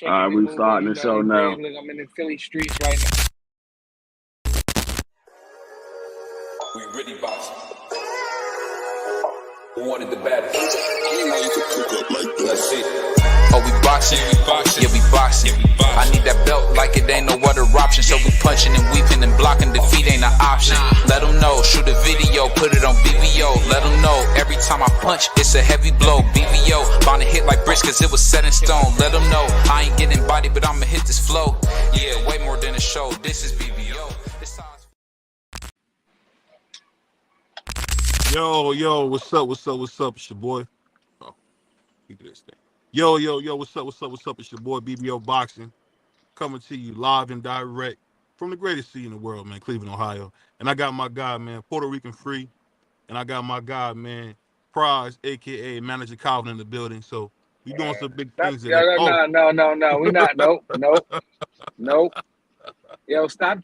All right, shaking and we moving. starting You the know, show you feel now. me? Look, I'm in the Philly streets right now. We really boxing. Who wanted the baddest? Let's see. Oh, we boxing? Yeah, we boxing. I need that belt like it ain't no other option. So we punching and weaving and blocking. Defeat ain't an option. Let them know. Shoot a video, put it on BVO. Let them know. Every time I punch, it's a heavy blow. BVO. Bound to hit like bricks cause it was set in stone. Let them know. I ain't getting body, but I'ma hit this flow. Yeah, way more than a show. This is BVO. Yo, what's up? It's your boy. Oh, look at this thing. Yo, what's up? It's your boy BBO Boxing, coming to you live and direct from the greatest city in the world, man, Cleveland, Ohio. And I got my guy, man, Puerto Rican Free, and I got my guy, man, Prize, aka Manager Calvin in the building. So we doing some big Stop. things today. Oh, No. We not. Nope. Yo, stop.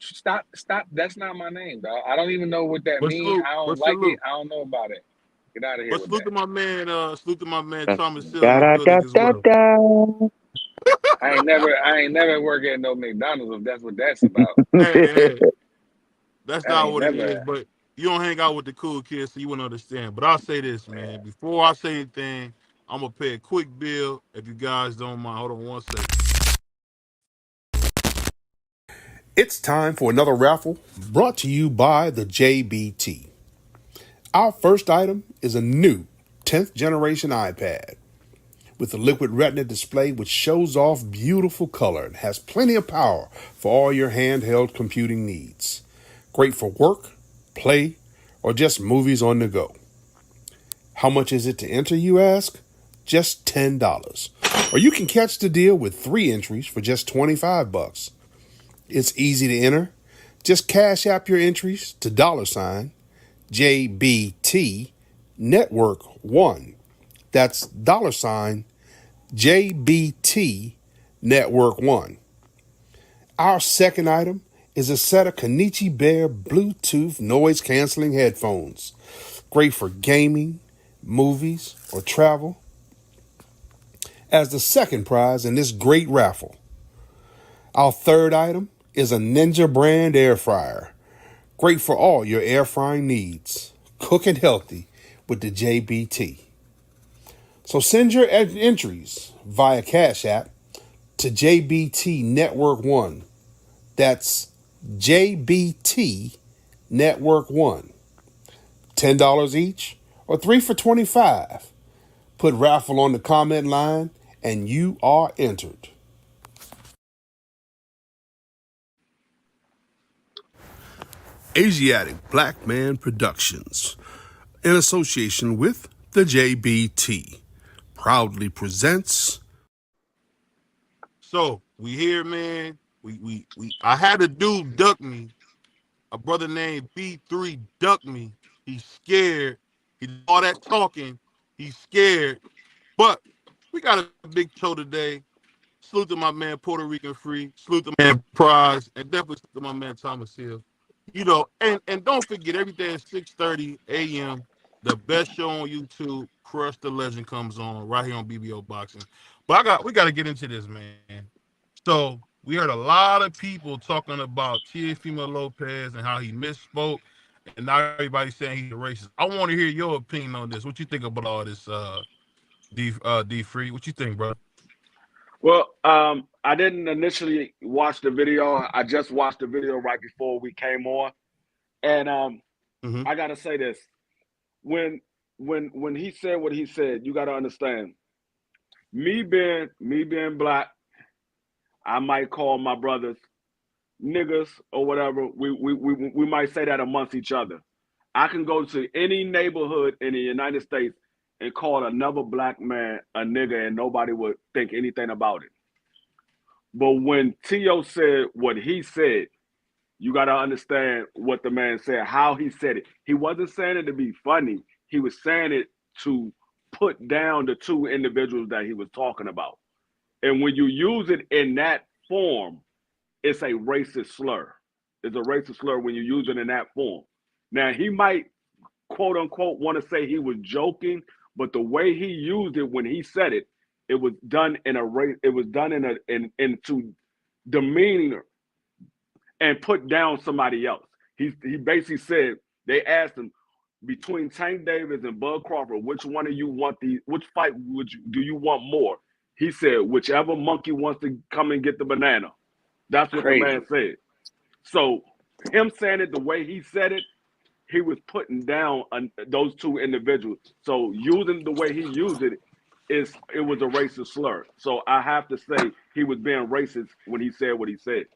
That's not my name, dog. I don't even know what that but means. salute, I don't but like it. salute. I don't know about it. Get out of here But with salute that. to my man Thomas Hill in Da the da da building as da well. da. I ain't never worked at no McDonald's if that's what that's about. Hey, that's I not ain't what it is, never. but you don't hang out with the cool kids, so you wouldn't understand. But I'll say this, man. Before I say anything, I'm gonna pay a quick bill if you guys don't mind. Hold on one second. It's time for another raffle brought to you by the JBT. Our first item is a new 10th generation iPad with a liquid retina display which shows off beautiful color and has plenty of power for all your handheld computing needs. Great for work, play, or just movies on the go. How much is it to enter, you ask? Just $10. Or you can catch the deal with 3 entries for just $25. It's easy to enter. Just cash app your entries to $JBT Network 1. That's $JBT Network 1. Our second item is a set of Kenichi Bear Bluetooth noise canceling headphones. Great for gaming, movies, or travel. As the second prize in this great raffle. Our third item is a Ninja brand air fryer. Great for all your air frying needs. Cooking healthy with the JBT. So send your entries via Cash App to JBT Network 1. That's JBT Network 1. $10 each or 3 for $25. Put raffle on the comment line and you are entered. Asiatic Black Man Productions, in association with the JBT, proudly presents. So we here, man. We I had a dude duck me. A brother named B3 duck me. He's scared. He did all that talking. He's scared. But we got a big show today. Salute to my man Puerto Rican Free. Salute to my man Prize. And definitely salute to my man Thomas Hill. You know, and don't forget every day at 6:30 a.m. the best show on YouTube, Crush the Legend, comes on right here on BBO Boxing. But we got to get into this, man. So we heard a lot of people talking about Teofimo Lopez and how he misspoke, and now everybody's saying he's a racist. I want to hear your opinion on this. What you think about all this, D Free? What you think, bro? Well, I didn't initially watch the video. I just watched the video right before we came on, and Mm-hmm. I gotta say this: when when he said what he said, you gotta understand. Me being black, I might call my brothers niggas or whatever. We might say that amongst each other. I can go to any neighborhood in the United States and call another black man a nigga, and nobody would think anything about it. But when Tio said what he said, you got to understand what the man said, how he said it. He wasn't saying it to be funny. He was saying it to put down the two individuals that he was talking about. And when you use it in that form, it's a racist slur. It's a racist slur when you use it in that form. Now, he might, quote unquote, want to say he was joking, but the way he used it when he said it, it was done in a race. It was done into demeanor and put down somebody else. He basically said, they asked him, between Tank Davis and Bud Crawford, which one of you want which fight do you want more? He said, whichever monkey wants to come and get the banana. That's what the man said. So him saying it the way he said it, he was putting down those two individuals. So using the way he used it, it was a racist slur. So I have to say he was being racist when he said what he said.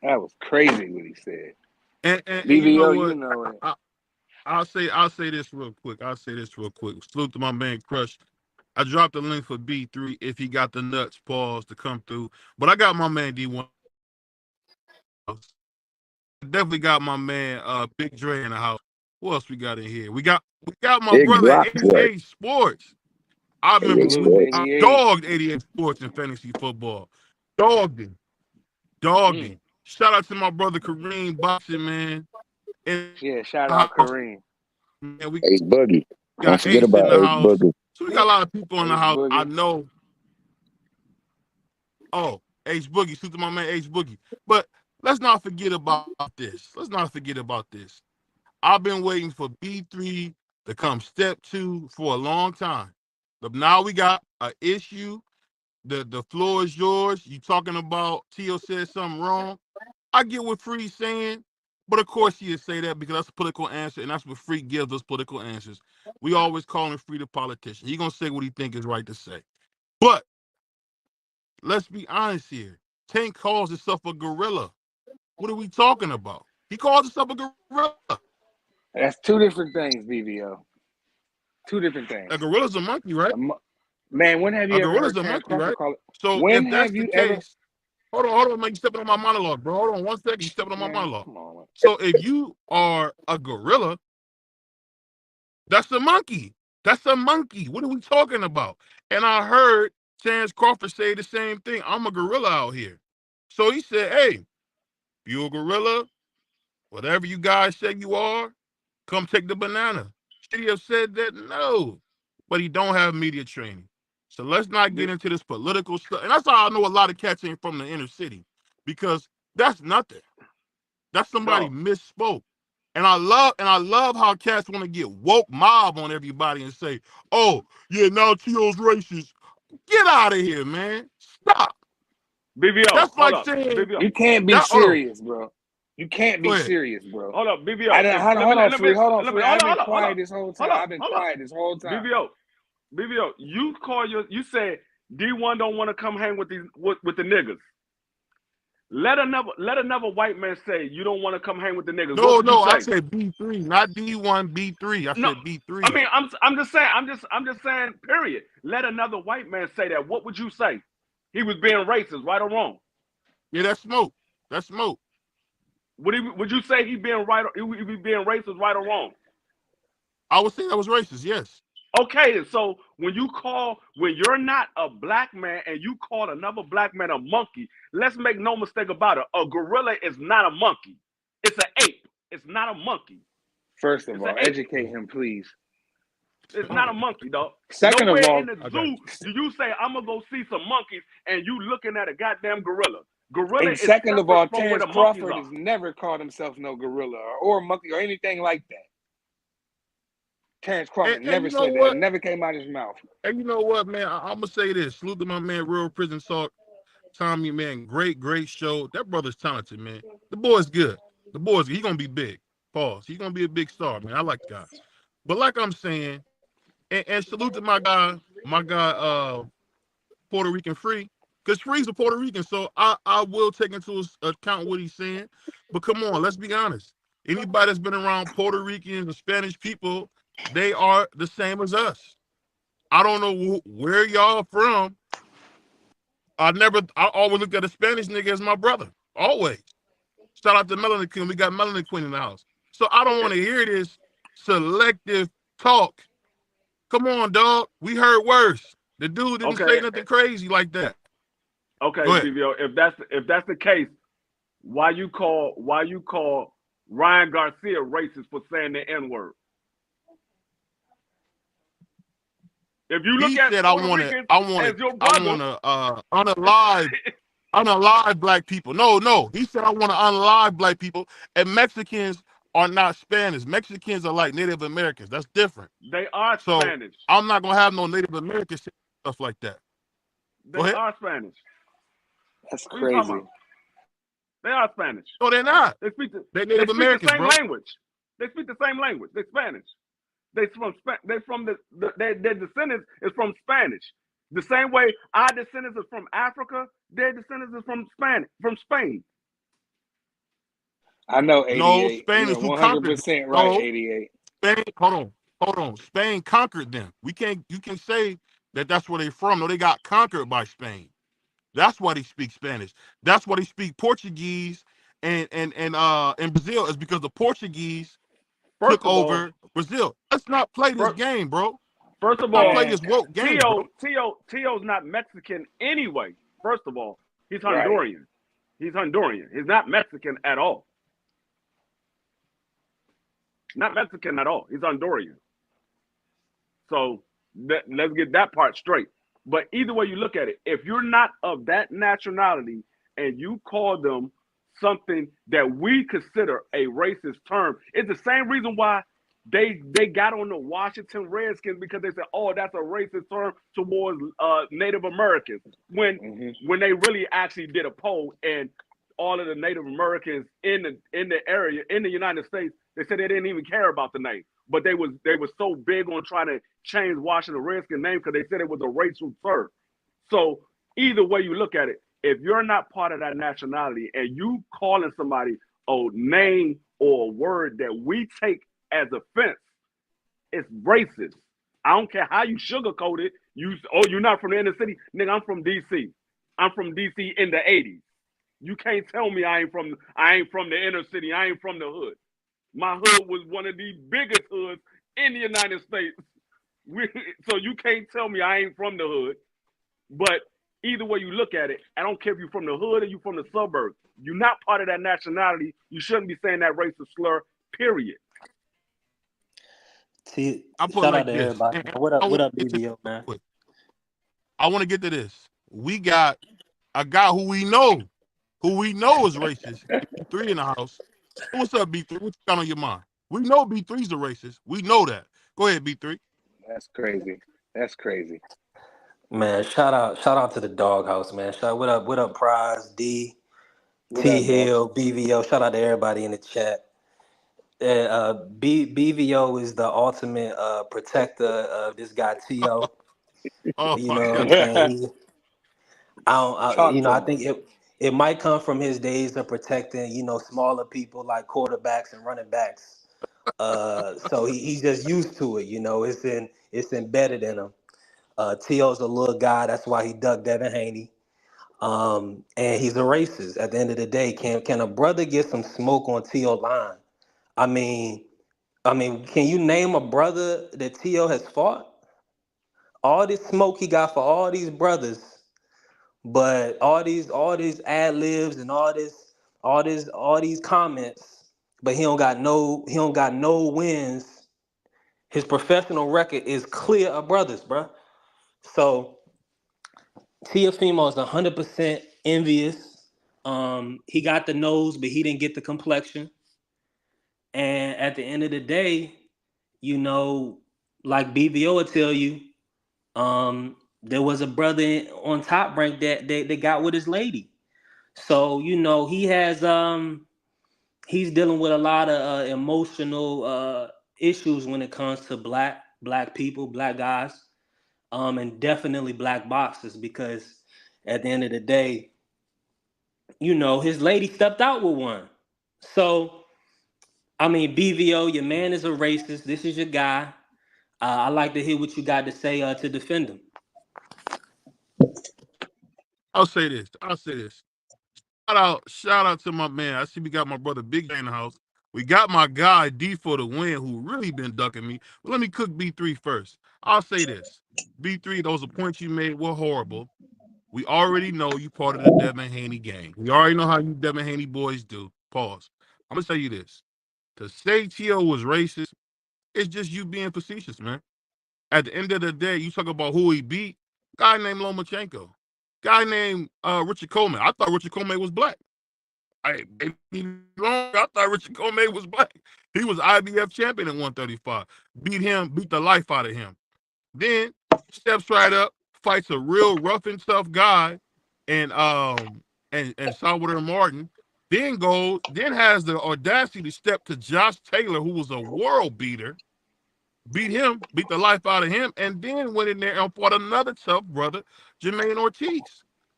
That was crazy what he said. And BBO, you know it. I'll say this real quick. Salute to my man Crush. I dropped the link for B3 if he got the nuts pause to come through. But I got my man D1. Definitely got my man Big Dre in the house. Who else we got in here? We got my Big brother Rock, 88 Sports. I remember 88 when Sports. I dogged 88 Sports in fantasy football. Dogged him. Shout out to my brother Kareem Boxing, man. And yeah, shout out Kareem. Man, we Ace Boogie. Don't got forget Ace about in the Ace house. Boogie. So we got a lot of people in the Ace house. Boogie. I know. Oh, Ace Boogie. Shoot to my man Ace Boogie. But let's not forget about this. I've been waiting for B3 to come step 2 for a long time. But now we got an issue. The floor is yours. You talking about Tio said something wrong. I get what Free's saying, but of course he'd say that because that's a political answer, and that's what Free gives us, political answers. We always calling Free the politician. He gonna say what he think is right to say. But let's be honest here. Tank calls himself a gorilla. What are we talking about? He calls himself a gorilla. That's two different things, BBO. Two different things. A gorilla's a monkey, right? Man, when have you ever heard a Terrence monkey, right? call it? So when if that's have the you case, ever? hold on, man, you stepping on my monologue, bro. Hold on 1 second, you stepping on my monologue. Come on, man. So if you are a gorilla, that's a monkey. What are we talking about? And I heard Terrence Crawford say the same thing. I'm a gorilla out here. So he said, hey, you a gorilla? Whatever you guys say you are, come take the banana. Should he have said that? No. But he don't have media training. So let's not get into this political stuff. And that's how I know a lot of cats ain't from the inner city. Because that's nothing. That's somebody misspoke. And I love how cats want to get woke mob on everybody and say, oh, yeah, now Tio's racist. Get out of here, man. Stop. BBO, that's like saying BBO. You can't be serious, bro. You can't be serious, bro. Hold up, BBO. Hold on, Free. I've been quiet this whole time. BBO, you said D1 don't want to come hang with the niggas. Let another white man say you don't want to come hang with the niggas. No, I said B3, not D1, B3. I said B3. I mean, I'm just saying, period. Let another white man say that. What would you say? He was being racist, right or wrong? Yeah, that's smoke. Would you say he be being racist, right or wrong? I would say that was racist, yes. Okay, so when you're not a black man and you call another black man a monkey, let's make no mistake about it. A gorilla is not a monkey. It's an ape. It's not a monkey. First of all, educate him, please. It's not a monkey, dog. Second of all, in the zoo, do you say, I'm going to go see some monkeys and you looking at a goddamn gorilla? And second of all, Terrence Crawford has never called himself no gorilla or monkey or anything like that. Terrence Crawford never said that. It never came out of his mouth. And you know what, man? I'm going to say this. Salute to my man, Real Prison Talk. Tommy, man, great show. That brother's talented, man. The boy's good. He's going to be big. Pause. He's going to be a big star, man. I like the guy. But like I'm saying, and salute to my guy, Puerto Rican Free. Because Free's a Puerto Rican, so I will take into account what he's saying. But come on, let's be honest. Anybody that's been around Puerto Ricans and Spanish people, they are the same as us. I don't know where y'all from. I always looked at a Spanish nigga as my brother. Always. Shout out to Melanie Queen. We got Melanie Queen in the house. So I don't want to hear this selective talk. Come on, dog. We heard worse. The dude didn't say nothing crazy like that. Okay, BBO, if that's the case, why you call Ryan Garcia racist for saying the N-word? If you look He at said, Puerto Ricans as your I brother, want to unalive black people. No. He said, I want to unalive black people. And Mexicans are not Spanish. Mexicans are like Native Americans. That's different. they are So Spanish. I'm not gonna have no Native American stuff like that. They Go ahead. are Spanish. That's What are you talking crazy. about? They are Spanish. No, they're not. They're They're Native Americans, the same bro. language. They speak the same language. They're Spanish. They're from their descendants is from Spanish. The same way our descendants is from Africa, their descendants is from Spain. I know No, 88. Spain You're is who conquered them. 100% right, No, 88. Spain. Hold on. Spain conquered them. You can say that that's where they're from. No, they got conquered by Spain. That's why they speak Spanish. That's why they speak Portuguese and Brazil is because the Portuguese First took of all, over Brazil. Let's not play this game, bro. First of Let's not all, play this woke game, bro. Tio's not Mexican anyway. First of all, he's Right. Honduran. He's Honduran. He's not Mexican at all. Not Mexican at all. He's Honduran. So let's get that part straight. But either way you look at it, if you're not of that nationality and you call them something that we consider a racist term, it's the same reason why they got on the Washington Redskins, because they said, "Oh, that's a racist term towards Native Americans." When they really actually did a poll, and all of the Native Americans in the area in the United States, they said they didn't even care about the name, but they were so big on trying to change Washington Redskins name because they said it was a racial term. So either way you look at it, if you're not part of that nationality and you calling somebody a name or a word that we take as offense, it's racist. I don't care how you sugarcoat it. You're not from the inner city, nigga. I'm from DC. I'm from DC in the '80s. You can't tell me I ain't from the inner city. I ain't from the hood. My hood was one of the biggest hoods in the United States. So you can't tell me I ain't from the hood. But either way you look at it, I don't care if you're from the hood or you're from the suburbs. You're not part of that nationality. You shouldn't be saying that racist slur, period. See, I put shout like out to this. everybody. What up, BBO, man? I want to get to this. We got a guy who we know is racist. B3 in the house. What's up, B3? What you got on your mind? We know B3's a racist. We know that. Go ahead, B3. That's crazy. That's crazy. Man, shout out to the doghouse, man. What up, Prize, D, What T up, Hill, BVO. Shout out to everybody in the chat. BVO is the ultimate protector of this guy Tio. Oh, You know my what God. I'm saying? I him. think it might come from his days of protecting, smaller people like quarterbacks and running backs. So he's just used to it, it's embedded in him. Tio's a little guy, that's why he ducked Devin Haney. And he's a racist. At the end of the day, can a brother get some smoke on Tio line? I mean, can you name a brother that Tio has fought? All this smoke he got for all these brothers, but all these ad libs and all these comments, but he don't got no wins. His professional record is clear of brothers, bro. So Tiafimo is 100% envious. He got the nose, but he didn't get the complexion. And at the end of the day, like BVO will tell you, there was a brother on Top Rank that got with his lady. So he's dealing with a lot of emotional issues when it comes to black people, black guys, and definitely black boxers, because at the end of the day, his lady stepped out with one. So BVO, your man is a racist. This is your guy. I like to hear what you got to say to defend him. I'll say this. Shout out to my man. I see we got my brother Big J in the house. We got my guy D for the win, who really been ducking me. But let me cook B3 first. I'll say this. B3, those points you made were horrible. We already know you part of the Devin Haney gang. We already know how you Devin Haney boys do. Pause. I'm gonna tell you this. To say Tio was racist, it's just you being facetious, man. At the end of the day, you talk about who he beat. Guy named Lomachenko. Guy named Richard Coleman. I thought Richard Coleman was black. I thought Richard Coleman was black. He was IBF champion at 135. Beat the life out of him. Then steps right up, fights a real rough and tough guy, and Salvador Martin. Then has the audacity to step to Josh Taylor, who was a world beater, beat the life out of him, and then went in there and fought another tough brother, Jermaine Ortiz.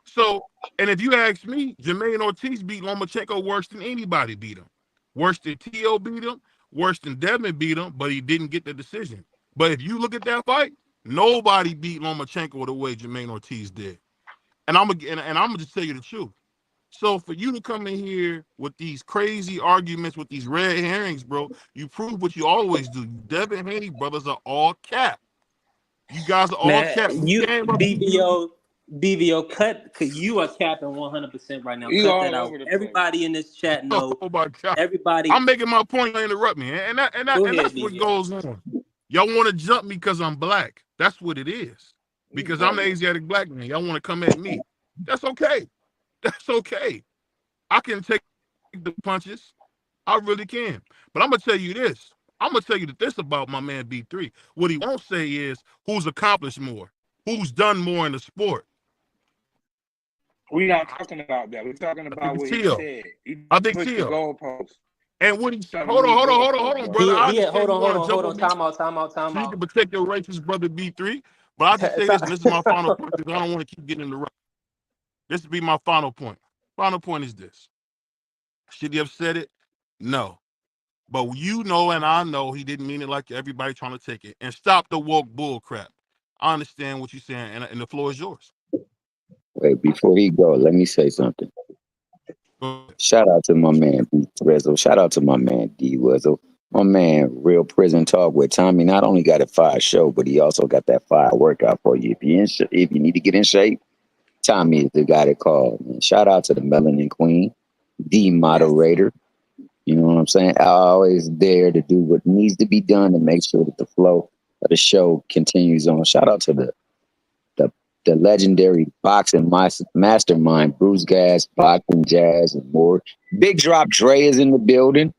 So, and if you ask me, Jermaine Ortiz beat Lomachenko worse than anybody beat him. Worse than T.O. beat him, worse than Devin beat him, but he didn't get the decision. But if you look at that fight, nobody beat Lomachenko the way Jermaine Ortiz did. And I'm gonna just tell you the truth. So for you to come in here with these crazy arguments, with these red herrings, bro, you prove what you always do. Devin Haney brothers are all cap. You guys are all cap. You BVO cut, because you are capping 100% right now. You cut all that out. over the Everybody in this chat knows. Oh my God. Everybody. I'm making my point. You interrupt me, and that's what goes on. Y'all want to jump me because I'm black. That's what it is. Because I'm the Asiatic black man. Y'all want to come at me. That's okay. That's okay. I can take the punches. I really can. But I'm going to tell you this. I'm going to tell you this about my man B3. What he won't say is who's accomplished more, who's done more in the sport. We're not talking about that. We're talking about what he said. I think T.O. the goalpost. And what he hold on, brother. Hold on. Time out. So you can protect your racist brother B3. But I'll just say this, and this is my final point, because I don't want to keep getting in the rut. This will be my final point. Final point is this. Should he have said it? No. But you know and I know he didn't mean it like everybody trying to take it. And stop the woke bull crap. I understand what you're saying, and the floor is yours. Wait, before he go, let me say something. Shout out to my man B Threzzle. Shout out to my man D Wizzle. My man, Real Prison Talk with Tommy, not only got a fire show, but he also got that fire workout for you. If you need to get in shape, Tommy is the guy to call. Man. Shout out to the Melanin Queen, the moderator. You know what I'm saying? I always there to do what needs to be done to make sure that the flow of the show continues on. Shout out to the legendary boxing mastermind, Bruce Gas, Boxing Jazz, and more. Big Drop Dre is in the building.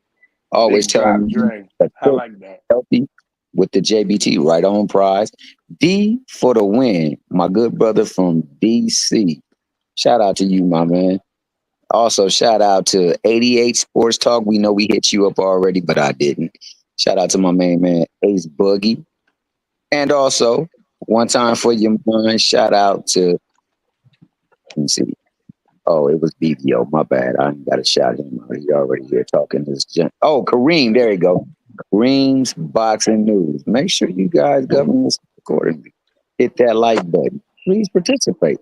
Always telling me that I like that. Healthy with the JBT right on prize. D for the win, my good brother from DC. Shout out to you, my man. Also, shout out to 88 Sports Talk. We know we hit you up already, but I didn't. Shout out to my main man, Ace Boogie. And also, one time for your mind, shout out to, let me see. Oh, it was BVO. My bad. I got to shout him out. He already here talking this. Oh, Kareem. There you go. Kareem's Boxing News. Make sure you guys govern this accordingly. Hit that like button. Please participate.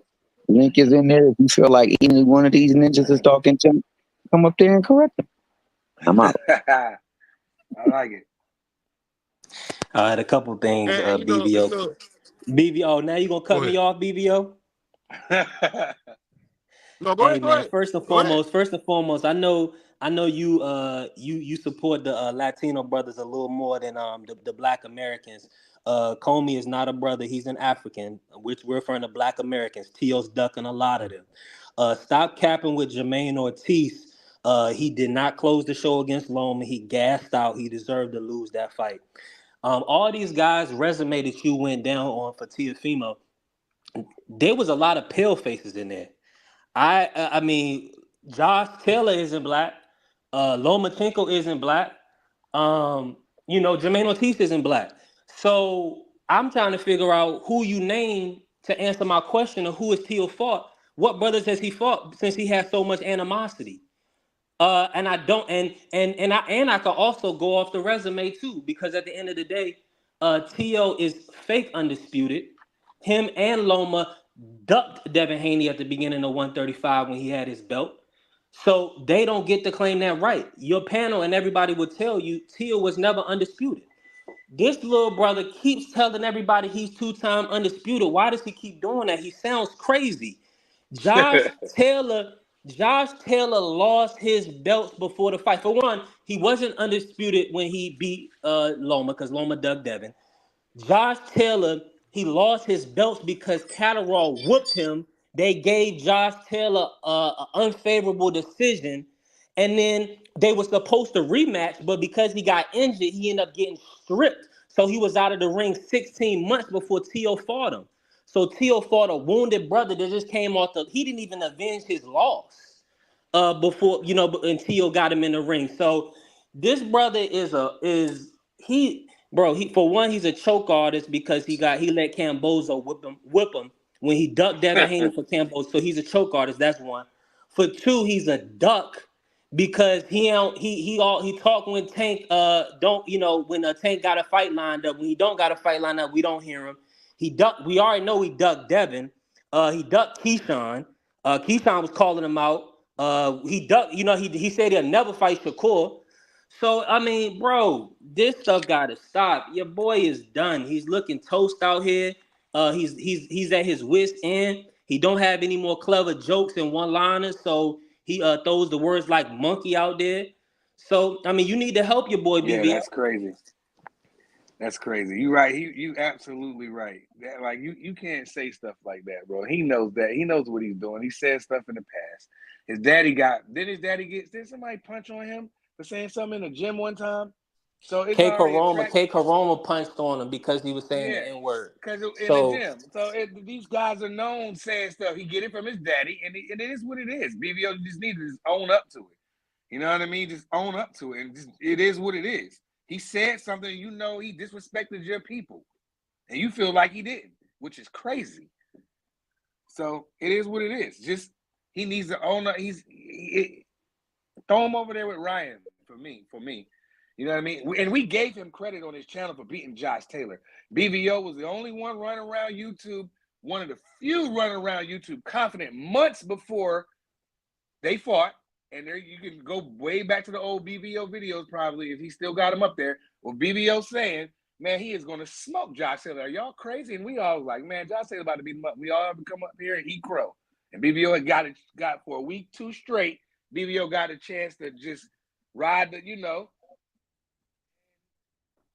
Link is in there. If you feel like any one of these ninjas is talking to him, come up there and correct them. I'm out. I like it. I had a couple things, BVO. BVO, now you gonna cut me off, BVO? No, go ahead. First and foremost, I know you support the Latino brothers a little more than the Black Americans. Comey is not a brother; he's an African, which we're referring to Black Americans. T.O.'s ducking a lot of them. Stop capping with Jermaine Ortiz. He did not close the show against Loma. He gassed out. He deserved to lose that fight. All these guys' resume that you went down on for Teofimo, there was a lot of pale faces in there. I mean, Josh Taylor isn't black. Lomachenko isn't black. Jermaine Ortiz isn't black. So I'm trying to figure out who you name to answer my question of who is Teo fought. What brothers has he fought since he has so much animosity? And I don't, and I can also go off the resume too, because at the end of the day, Teo is fake undisputed. Him and Loma ducked Devin Haney at the beginning of 135 when he had his belt. So they don't get to claim that right. Your panel and everybody would tell you Teo was never undisputed. This little brother keeps telling everybody he's two-time undisputed. Why does he keep doing that? He sounds crazy. Josh Taylor lost his belts before the fight. For one, he wasn't undisputed when he beat Loma, because Loma ducked Devin. Josh Taylor, he lost his belts because Catterall whooped him. They gave Josh Taylor an unfavorable decision, and then they were supposed to rematch, but because he got injured, he ended up getting stripped. So he was out of the ring 16 months before Tio fought him. So Tio fought a wounded brother that just came off the. He didn't even avenge his loss before, and Tio got him in the ring. So this brother he for one, he's a choke artist because he let Cambozo whip him when he ducked Devin Haney for Cambozo. So he's a choke artist. That's one. For two, he's a duck because he talk when Tank when a Tank got a fight lined up. When he don't got a fight lined up, we don't hear him. He ducked. We already know he ducked Devin. He ducked Keyshawn. Keyshawn was calling him out. He ducked. He said he'll never fight Shakur. So, I mean, bro, this stuff gotta stop. Your boy is done. He's looking toast out here. He's at his wit's end. He don't have any more clever jokes and one-liners, so he throws the words like monkey out there. So, I mean, you need to help your boy, BB. Yeah, that's crazy. That's crazy. You right. You absolutely right. Like you can't say stuff like that, bro. He knows that. He knows what he's doing. He said stuff in the past. Did somebody punch on him for saying something in the gym one time? So it's K Karoma punched on him because he was saying the N-word. Because in the gym. So these guys are known saying stuff. He get it from his daddy, and it is what it is. BBO just needs to just own up to it. You know what I mean? Just own up to it, and it is what it is. He said something, he disrespected your people, and you feel like he didn't, which is crazy. So it is what it is. Just he needs to own up. Throw him over there with Ryan for me. You know what I mean? And we gave him credit on his channel for beating Josh Taylor. BVO was the only one running around YouTube, one of the few running around YouTube confident months before they fought. And there you can go way back to the old BVO videos probably if he still got him up there. Well, BVO saying, man, he is going to smoke Josh Taylor. Are y'all crazy? And we all was like, man, Josh Taylor about to beat him up. We all have to come up here and eat crow. And BVO had got for a week 2 straight. BVO got a chance to just ride the,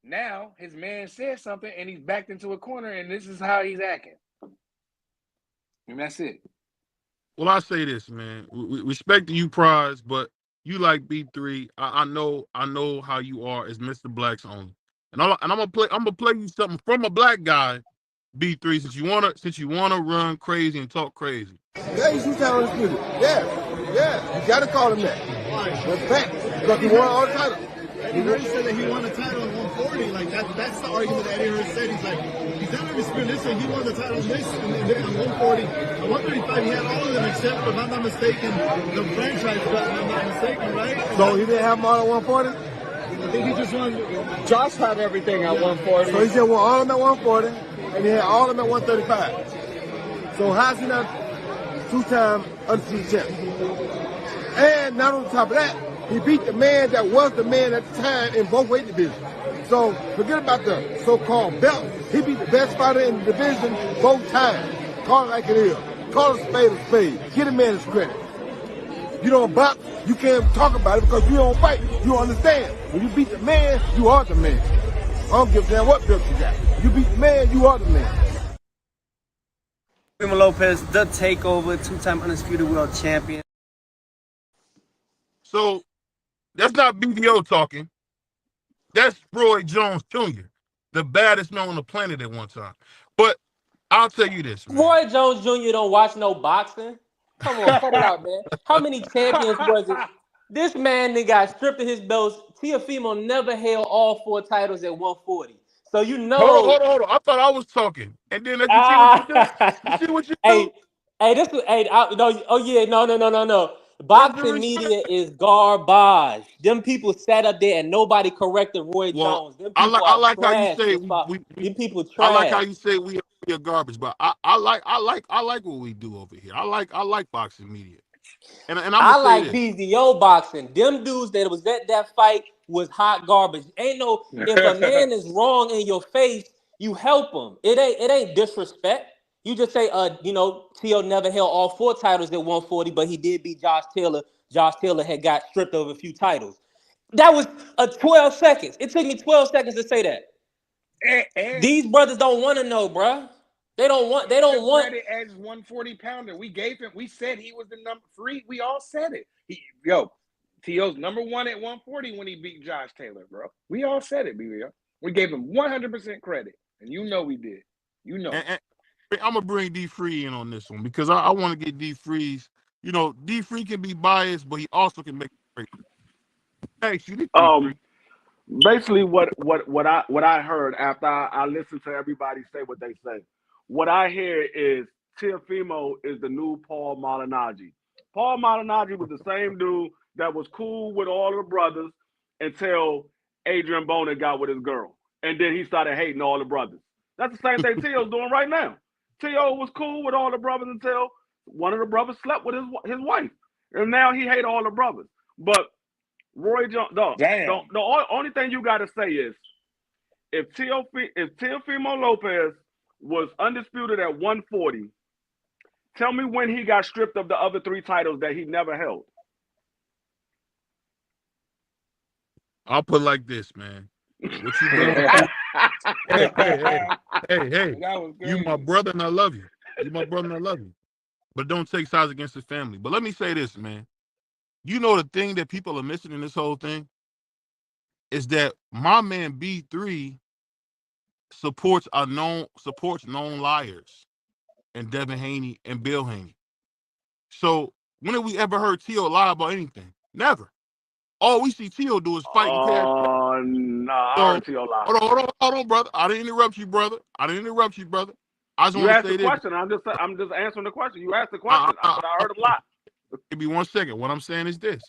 Now his man said something and he's backed into a corner and this is how he's acting. And that's it. Well, I say this, man. We respect you, Prize, but you like B3. I know how you are as Mr. Black's only. And I'm gonna play you something from a black guy, B3, since you wanna run crazy and talk crazy. Yeah, he's on this music. Yeah. You gotta call him that. Respect. Because he won all the titles. Eddie Hearn said that he won the title at 140. Like that's the argument that Eddie Hearn said. He's like, he's never disputed this, and he won the title on 140. At 135, he had all of them except, if I'm not mistaken, the franchise belt, if I'm not mistaken, right? So he didn't have them all at 140? I think he just won. Josh had everything at 140. So he just won all of them at 140, and he had all of them at 135. So how's he not 2-time undisputed champion? And not on top of that, he beat the man that was the man at the time in both weight divisions. So forget about the so-called belt. He beat the best fighter in the division both times. Call it like it is. Call a spade. Get a man his credit. You don't box, you can't talk about it because you don't fight. You understand. When you beat the man, you are the man. I don't give a damn what belt you got. You beat the man, you are the man. Primo Lopez, the Takeover, 2-time undisputed world champion. So that's not BVO talking. That's Roy Jones Jr., the baddest man on the planet at one time. But I'll tell you this, man. Roy Jones Jr. don't watch no boxing. Come on, cut it out, man. How many champions was it? This man that got stripped of his belts. Teofimo never held all 4 titles at 140. So you know. Hold on. I thought I was talking. And then you see what you do? You see what you do? No. Boxing media is garbage. Them people sat up there and nobody corrected Roy Jones. Them people I like how you say them people trash. I like how you say we are garbage, but I like what we do over here. I like boxing media. And I like BZO boxing. Them dudes that was at that fight was hot garbage. Ain't no if a man is wrong in your face, you help him. It ain't disrespect. You just say, Tio never held all 4 titles at 140, but he did beat Josh Taylor. Josh Taylor had got stripped of a few titles. That was 12 seconds. It took me 12 seconds to say that. And These brothers don't want to know, bruh. They don't want. They don't want. Credit as 140 pounder. We gave him. We said he was the number 3. We all said it. T.O.'s number 1 at 140 when he beat Josh Taylor, bro. We all said it, BBO. We gave him 100% credit, and you know we did. You know. And I'm gonna bring D Free in on this one because I want to get D Free's. You know, D Free can be biased, but he also can make. Thanks, you. Basically, what I heard after I listened to everybody say what they say, what I hear is Teofimo is the new Paul Malignaggi. Paul Malignaggi was the same dude that was cool with all the brothers until Adrian Boner got with his girl, and then he started hating all the brothers. That's the same thing T.O.'s doing right now. T.O. was cool with all the brothers until one of the brothers slept with his wife, and now he hate all the brothers. But Roy Jones, the only thing you got to say is if Teofimo Lopez was undisputed at 140, tell me when he got stripped of the other 3 titles that he never held. I'll put it like this, man. What you doing? Hey. You my brother and I love you. You my brother and I love you. But don't take sides against the family. But let me say this, man. You know the thing that people are missing in this whole thing is that my man B3 supports known liars and Devin Haney and Bill Haney. So when have we ever heard T.O. lie about anything? Never. All we see T.O. do is fight and cash. Oh, nah, I heard T.O. lie. Hold on, brother. I didn't interrupt you, brother. I just want to say this. Question. I'm just answering the question. You asked the question, but I heard him lie. Give me 1 second. What I'm saying is this.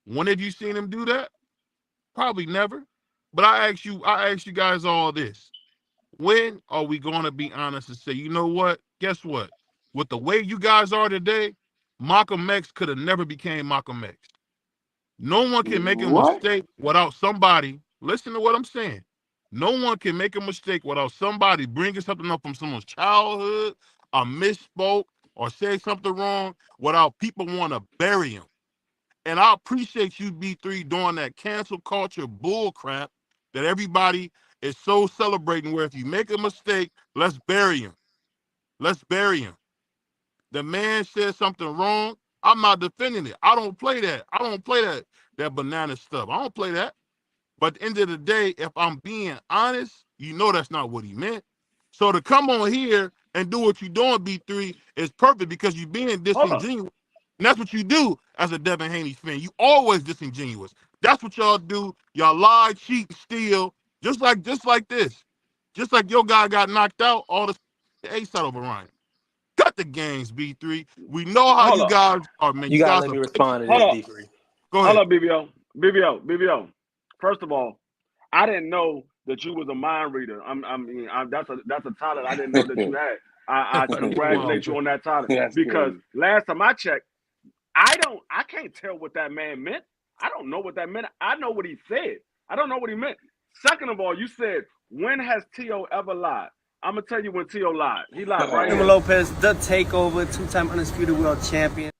When have you seen him do that? Probably never. But I ask you guys all this. When are we going to be honest and say, you know what? Guess what? With the way you guys are today, Malcolm X could have never became Malcolm X. No one can make a mistake without somebody. Listen to what I'm saying. No one can make a mistake without somebody bringing something up from someone's childhood, or misspoke, or say something wrong, without people want to bury him. And I appreciate you, B3, doing that cancel culture bull crap that everybody is so celebrating, where if you make a mistake, let's bury him. Let's bury him. The man said something wrong. I'm not defending it. I don't play that. I don't play that banana stuff. I don't play that. But at the end of the day, if I'm being honest, you know that's not what he meant. So to come on here and do what you're doing, B3, is perfect because you're being disingenuous. And that's what you do as a Devin Haney fan. You always disingenuous. That's what y'all do. Y'all lie, cheat, steal, just like this. Just like your guy got knocked out, all the ace out over Ryan. Cut the games, B3. We know how you guys are, man. You gotta let me respond to this, B3. Go ahead. Hold up, BBO. First of all, I didn't know that you was a mind reader. That's a talent I didn't know that you had. I congratulate you on that talent because last time I checked, I can't tell what that man meant. I don't know what that meant. I know what he said. I don't know what he meant. Second of all, you said, when has T.O. ever lied? I'm going to tell you when T.O. lied. He lied right here. Lopez, the takeover, 2-time undisputed world champion.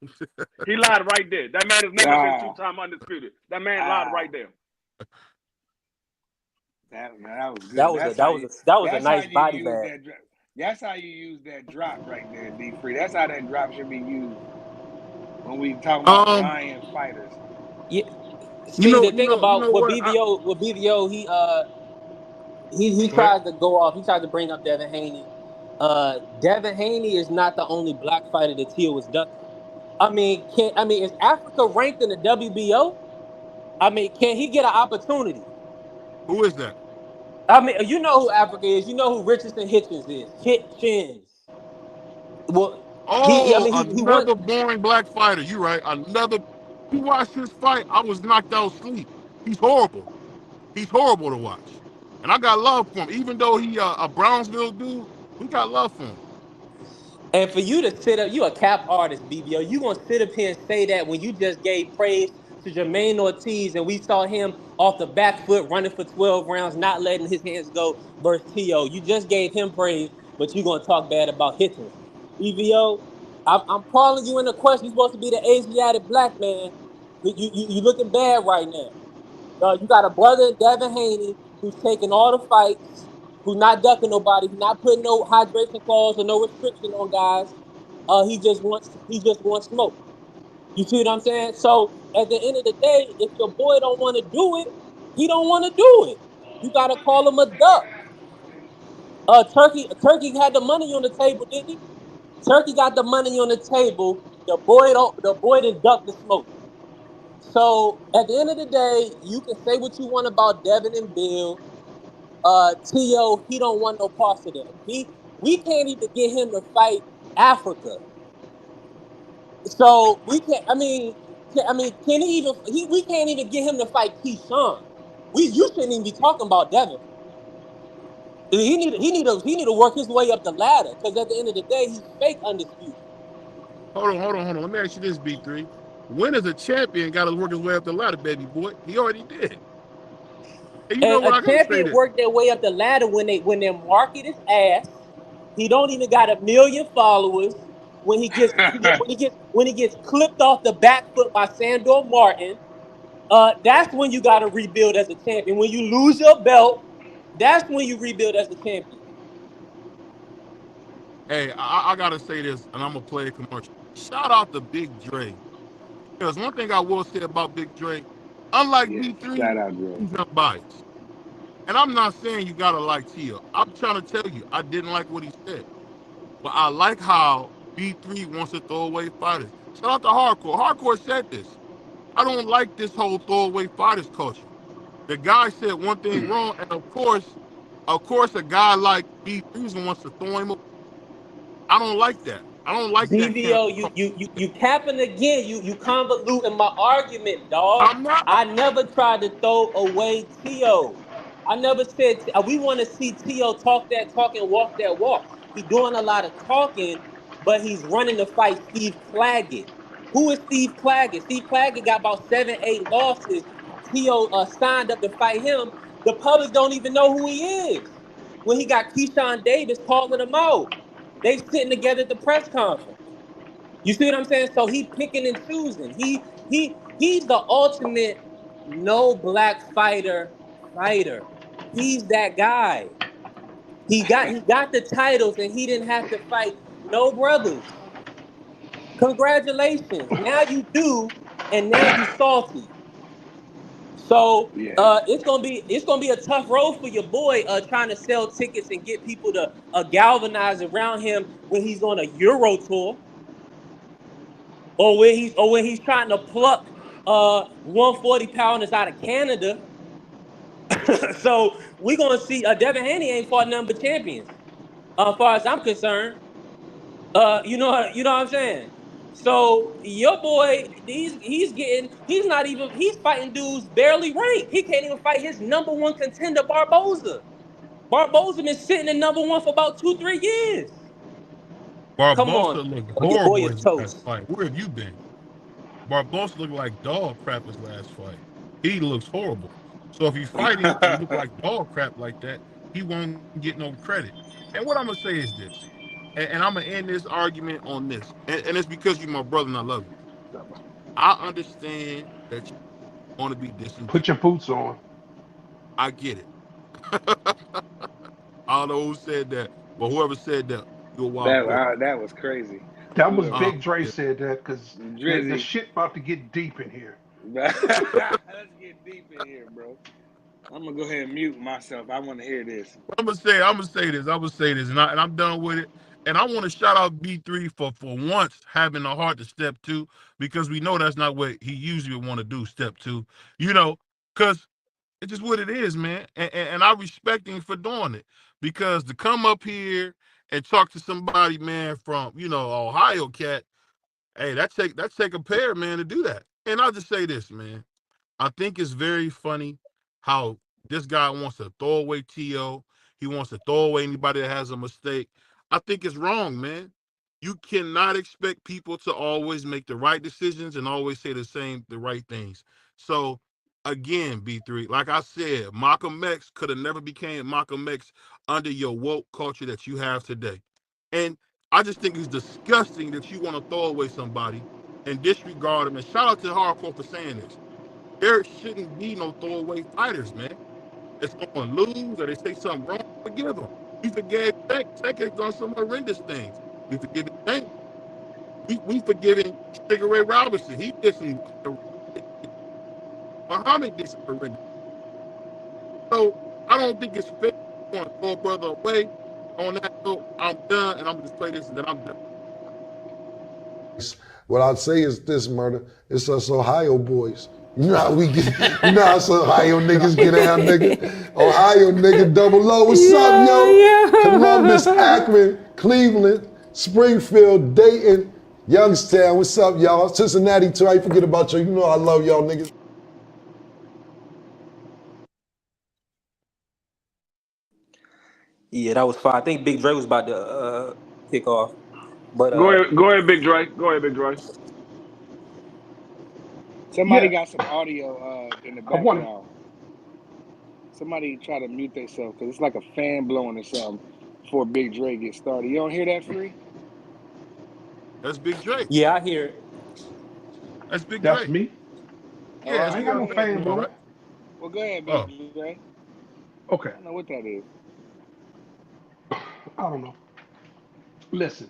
He lied right there. That man has never been 2-time undisputed. That man lied right there. That was good. That was a nice body bag. That's how you use that drop right there, D-Free. That's how that drop should be used when we talk about lion fighters. Yeah. See, the thing about BVO, he tried to go off. He tried to bring up Devin Haney. Devin Haney is not the only black fighter that T.O. was done. Is Africa ranked in the WBO? Can he get an opportunity? Who is that? You know who Africa is. You know who Richardson Hitchens is. Hitchens. Well, another boring black fighter. You right. You watched his fight. I was knocked out asleep. He's horrible. He's horrible to watch. And I got love for him. Even though he a Brownsville dude, we got love for him. And for you to sit up, you a cap artist, BBO. You gonna sit up here and say that when you just gave praise to Jermaine Ortiz and we saw him off the back foot running for 12 rounds, not letting his hands go versus T.O. You just gave him praise, but you gonna talk bad about Hitchens. BBO, I'm calling you in the question. You're supposed to be the Asiatic black man. You looking bad right now. You got a brother, Devin Haney, who's taking all the fights, who's not ducking nobody, who's not putting no hydration clause or no restriction on guys. He just wants smoke. You see what I'm saying? So at the end of the day, if your boy don't want to do it, he don't want to do it. You gotta call him a duck. Turkey had the money on the table, didn't he? Turkey got the money on the table. The boy didn't duck the smoke. So at the end of the day, you can say what you want about Devin and Bill. T.O., he don't want no parts of that. We can't even get him to fight Africa. So we can't. Can he even? We can't even get him to fight Keyshawn. You shouldn't even be talking about Devin. He need to work his way up the ladder, because at the end of the day, he's fake undisputed. Hold on. Let me ask you this, B3. When is a champion got to work his way up the ladder, baby boy? He already did. And a champion work their way up the ladder when their market is ass. He don't even got 1 million followers. When he gets clipped off the back foot by Sandor Martin, that's when you got to rebuild as a champion. When you lose your belt, that's when you rebuild as a champion. Hey, I gotta say this, and I'm gonna play a commercial. Shout out to Big Dre, because one thing I will say about Big Dre, unlike B3, he's unbiased. And I'm not saying you gotta like T.O. I'm trying to tell you, I didn't like what he said, but I like how B3 wants to throw away fighters. Shout out to Hardcore. Hardcore said this. I don't like this whole throwaway fighters culture. The guy said one thing wrong, and of course, a guy like B3 wants to throw him away. I don't like that. I don't like that. DVO, you capping again. You convoluting my argument, dog. I'm not. I never tried to throw away T.O. I never said we want to see T.O. talk that talk and walk that walk. He's doing a lot of talking, but he's running to fight Steve Claggett. Who is Steve Claggett? Steve Claggett got about 7, 8 losses. T.O. Signed up to fight him. The public don't even know who he is. When he got Keyshawn Davis calling him out. They sitting together at the press conference. You see what I'm saying? So he picking and choosing. He's the ultimate no black fighter. He's that guy. He got the titles and he didn't have to fight no brothers. Congratulations. Now you do, and now you salty. So it's gonna be a tough road for your boy trying to sell tickets and get people to galvanize around him when he's on a Euro tour, or when he's trying to pluck 140 pounders out of Canada. So we're gonna see Devin Haney ain't fought none but champions, as far as I'm concerned. You know what I'm saying? So your boy, he's fighting dudes barely ranked. He can't even fight his number 1 contender, Barboza. Barboza been sitting in number 1 for about 2-3 years. Barboza looked horrible his last fight. Where have you been? Barboza looked like dog crap his last fight. He looks horrible. So if he's fighting and look like dog crap like that, he won't get no credit. And what I'm gonna say is this. And I'm going to end this argument on this. And it's because you're my brother and I love you. I understand that you want to be disingenuous. Put your boots on. I get it. I don't know who said that, but whoever said that, you're wild. That was crazy. That was Big Dre said that, because the shit about to get deep in here. Let's get deep in here, bro. I'm gonna go ahead and mute myself. I want to hear this. I'm gonna say this, and I'm done with it. And I want to shout out B3 for once having the heart to step 2, because we know that's not what he usually would want to do, step 2. Because it's just what it is, man. And I respect him for doing it, because to come up here and talk to somebody, man, from Ohio cat, hey, that take a pair, man, to do that. And I'll just say this, man. I think it's very funny how this guy wants to throw away T.O. He wants to throw away anybody that has a mistake. I think it's wrong, man. You cannot expect people to always make the right decisions and always say the right things. So, again, B3, like I said, Malcolm X could have never became Malcolm X under your woke culture that you have today. And I just think it's disgusting that you want to throw away somebody and disregard them. And shout out to Hardcore for saying this. There shouldn't be no throwaway fighters, man. If someone lose or they say something wrong, forgive him. We forgave Tank. Tank has done some horrendous things. We forgive Tank. We forgiving Sugar Ray Robinson. He did some. Muhammad did some horrendous. So I don't think it's fair to throw a brother away. On that note, I'm done, and I'm gonna just play this, and then I'm done. What I'd say is this, Murder. It's us Ohio boys. You know how we get, you know how us Ohio niggas get down, nigga. Ohio nigga, double O. What's up, yo? Columbus, Akron, Cleveland, Springfield, Dayton, Youngstown. What's up, y'all? Cincinnati, too. I ain't forget about you. You know I love y'all niggas. Yeah, that was fine. I think Big Dre was about to kick off. But Go ahead, Big Dre. Go ahead, Big Dre. Somebody got some audio in the background. Somebody try to mute themselves because it's like a fan blowing or something before Big Dre gets started. You don't hear that, Free? That's Big Dre. Yeah, I hear it. That's Big Dre. That's me? Yeah, I ain't got no fan blowing. Right? Well, go ahead, Big Dre. Okay. I don't know what that is. I don't know. Listen,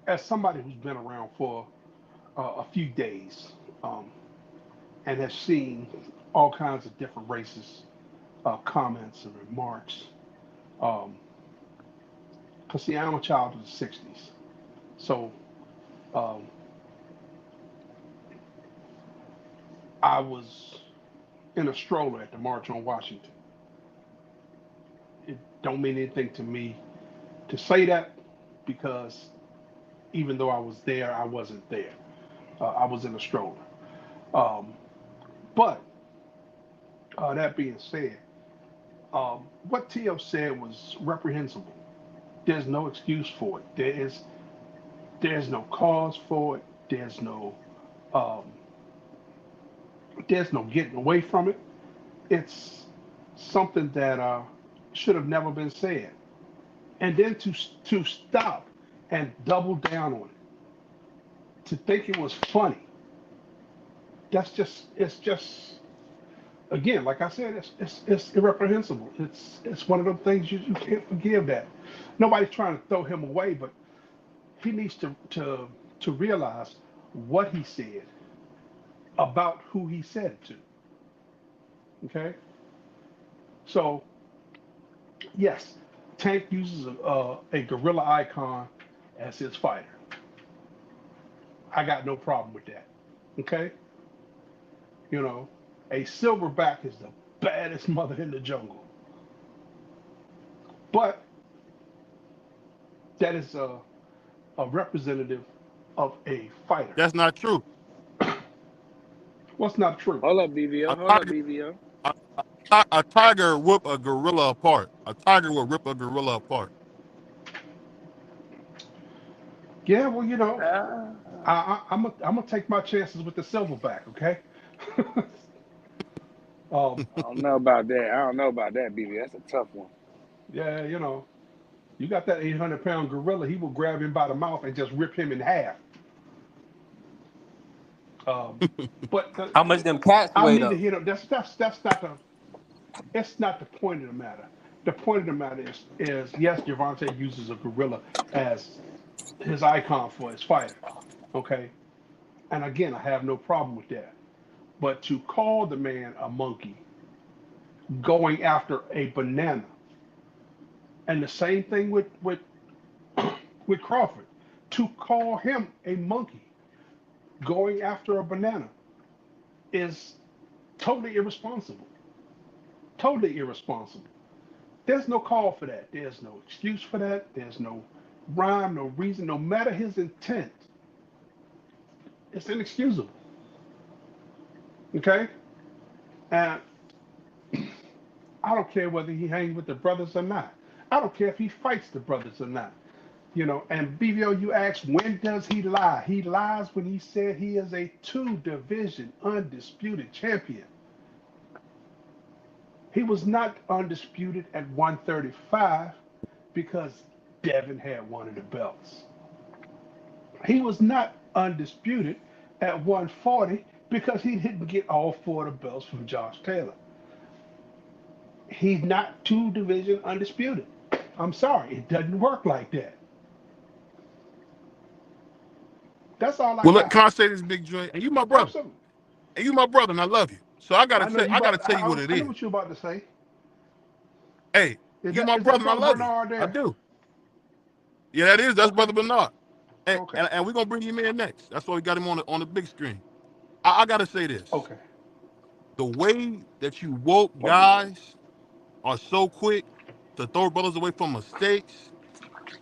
as somebody who's been around for a few days and has seen all kinds of different races, comments and remarks, because see, I'm a child of the 60s. So I was in a stroller at the March on Washington. It don't mean anything to me to say that because even though I was there, I wasn't there. I was in a stroller. But that being said, what T.O. said was reprehensible. There's no excuse for it. There's no cause for it. There's no getting away from it. It's something that should have never been said. And then to stop and double down on it, to think it was funny, it's just again, like I said, it's irreprehensible. It's one of those things you can't forgive that. Nobody's trying to throw him away, but he needs to realize what he said about who he said it to. Okay? So, yes, Tank uses a gorilla icon as his fighter. I got no problem with that. Okay? You know, a silverback is the baddest mother in the jungle. But that is a representative of a fighter. That's not true. What's not true? Hold up, BVO. A tiger whip a gorilla apart. A tiger will rip a gorilla apart. Yeah, well, you know, I'm gonna take my chances with the silverback. Okay. I don't know about that, BVO. That's a tough one. Yeah, you know, you got that 800-pound gorilla. He will grab him by the mouth and just rip him in half. But how much them cats I weigh need though? to hit him. That's not the. It's not the point of the matter. The point of the matter is yes, Gervonta uses a gorilla as his icon for his fighter. Okay, and again, I have no problem with that. But to call the man a monkey, going after a banana, and the same thing with Crawford, to call him a monkey, going after a banana, is totally irresponsible. Totally irresponsible. There's no call for that. There's no excuse for that. There's no rhyme, no reason, no matter his intent. It's inexcusable. Okay? And I don't care whether he hangs with the brothers or not. I don't care if he fights the brothers or not. You know, and BVO, you asked, when does he lie? He lies when he said he is a 2-division undisputed champion. He was not undisputed at 135 because Devin had one of the belts. He was not undisputed at 140 because he didn't get all 4 of the belts from Josh Taylor. He's not 2 division undisputed. I'm sorry, it doesn't work like that. That's all I Well, got. can I say this, Big Dre? And you my brother. Absolutely. And you my brother, and I love you. So I gotta tell you what it I know is. what you're about to say. Hey, you my brother, and I love you. I do. Yeah, that's Brother Bernard. And, Okay. and we're gonna bring him in next. That's why we got him on the big screen. I gotta say this. Okay. The way that you woke guys are so quick to throw brothers away from mistakes.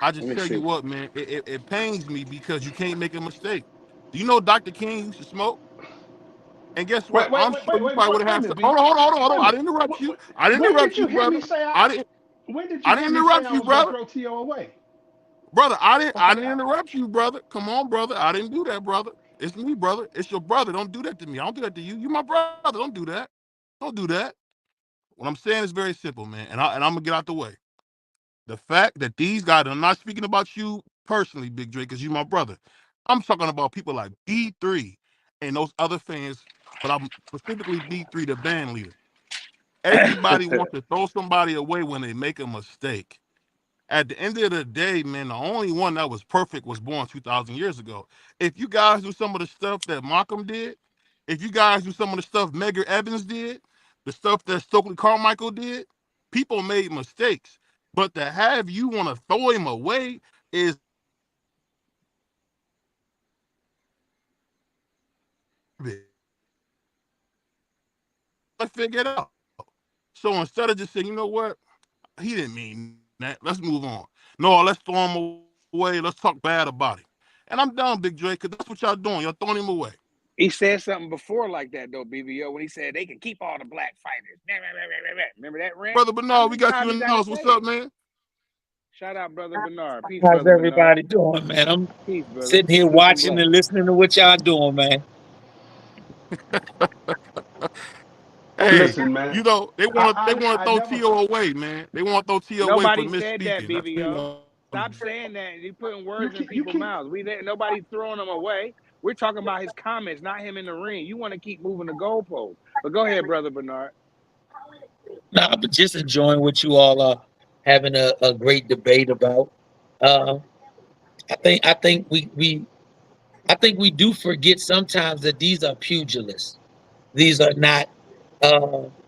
I just tell you what, man, it pains me because you can't make a mistake. Do you know Dr. King used to smoke? And guess what? I'm sure you probably would have had. Hold on. I didn't interrupt you. I didn't interrupt you, brother. When did you I didn't interrupt you, brother. Throw T.O. away? Brother, I didn't interrupt you, brother. Come on, brother. I didn't do that, brother. It's me, brother. It's your brother. Don't do that to me. I don't do that to you. You my brother. Don't do that. Don't do that. What I'm saying is very simple, man. And I'm gonna get out the way. The fact that these guys, I'm not speaking about you personally, Big Dre, because you my brother. I'm talking about people like B3 and those other fans, but I'm specifically B3, the band leader. Everybody wants to throw somebody away when they make a mistake. At the end of the day, man, the only one that was perfect was born 2,000 years ago. If you guys do some of the stuff that Malcolm did, if you guys do some of the stuff Medgar Evers did, the stuff that Stokely Carmichael did, people made mistakes. But to have you want to throw him away is I figured out. So instead of just saying, you know what, he didn't mean that. Let's move on. No, let's throw him away. Let's talk bad about him. And I'm done, Big Dre, because that's what y'all doing. Y'all throwing him away. He said something before like that, though, BVO, when he said they can keep all the black fighters. Remember that rant? Brother Bernard, we got you in the house. What's up, man? Shout out, Brother Bernard. Peace, How's Brother everybody Bernard. doing, man? I'm Peace, sitting here watching and listening to what y'all doing, man. Hey, listen, man. You know they want to throw T.O. away, man. They want to throw T.O. away for misspeaking. Nobody said that, BVO. Stop saying that. You're putting words in people's mouths. Nobody's throwing them away. We're talking about his comments, not him in the ring. You want to keep moving the goalpost. But go ahead, Brother Bernard. Nah, but just enjoying what you all are having a great debate about. I think we do forget sometimes that these are pugilists. These are not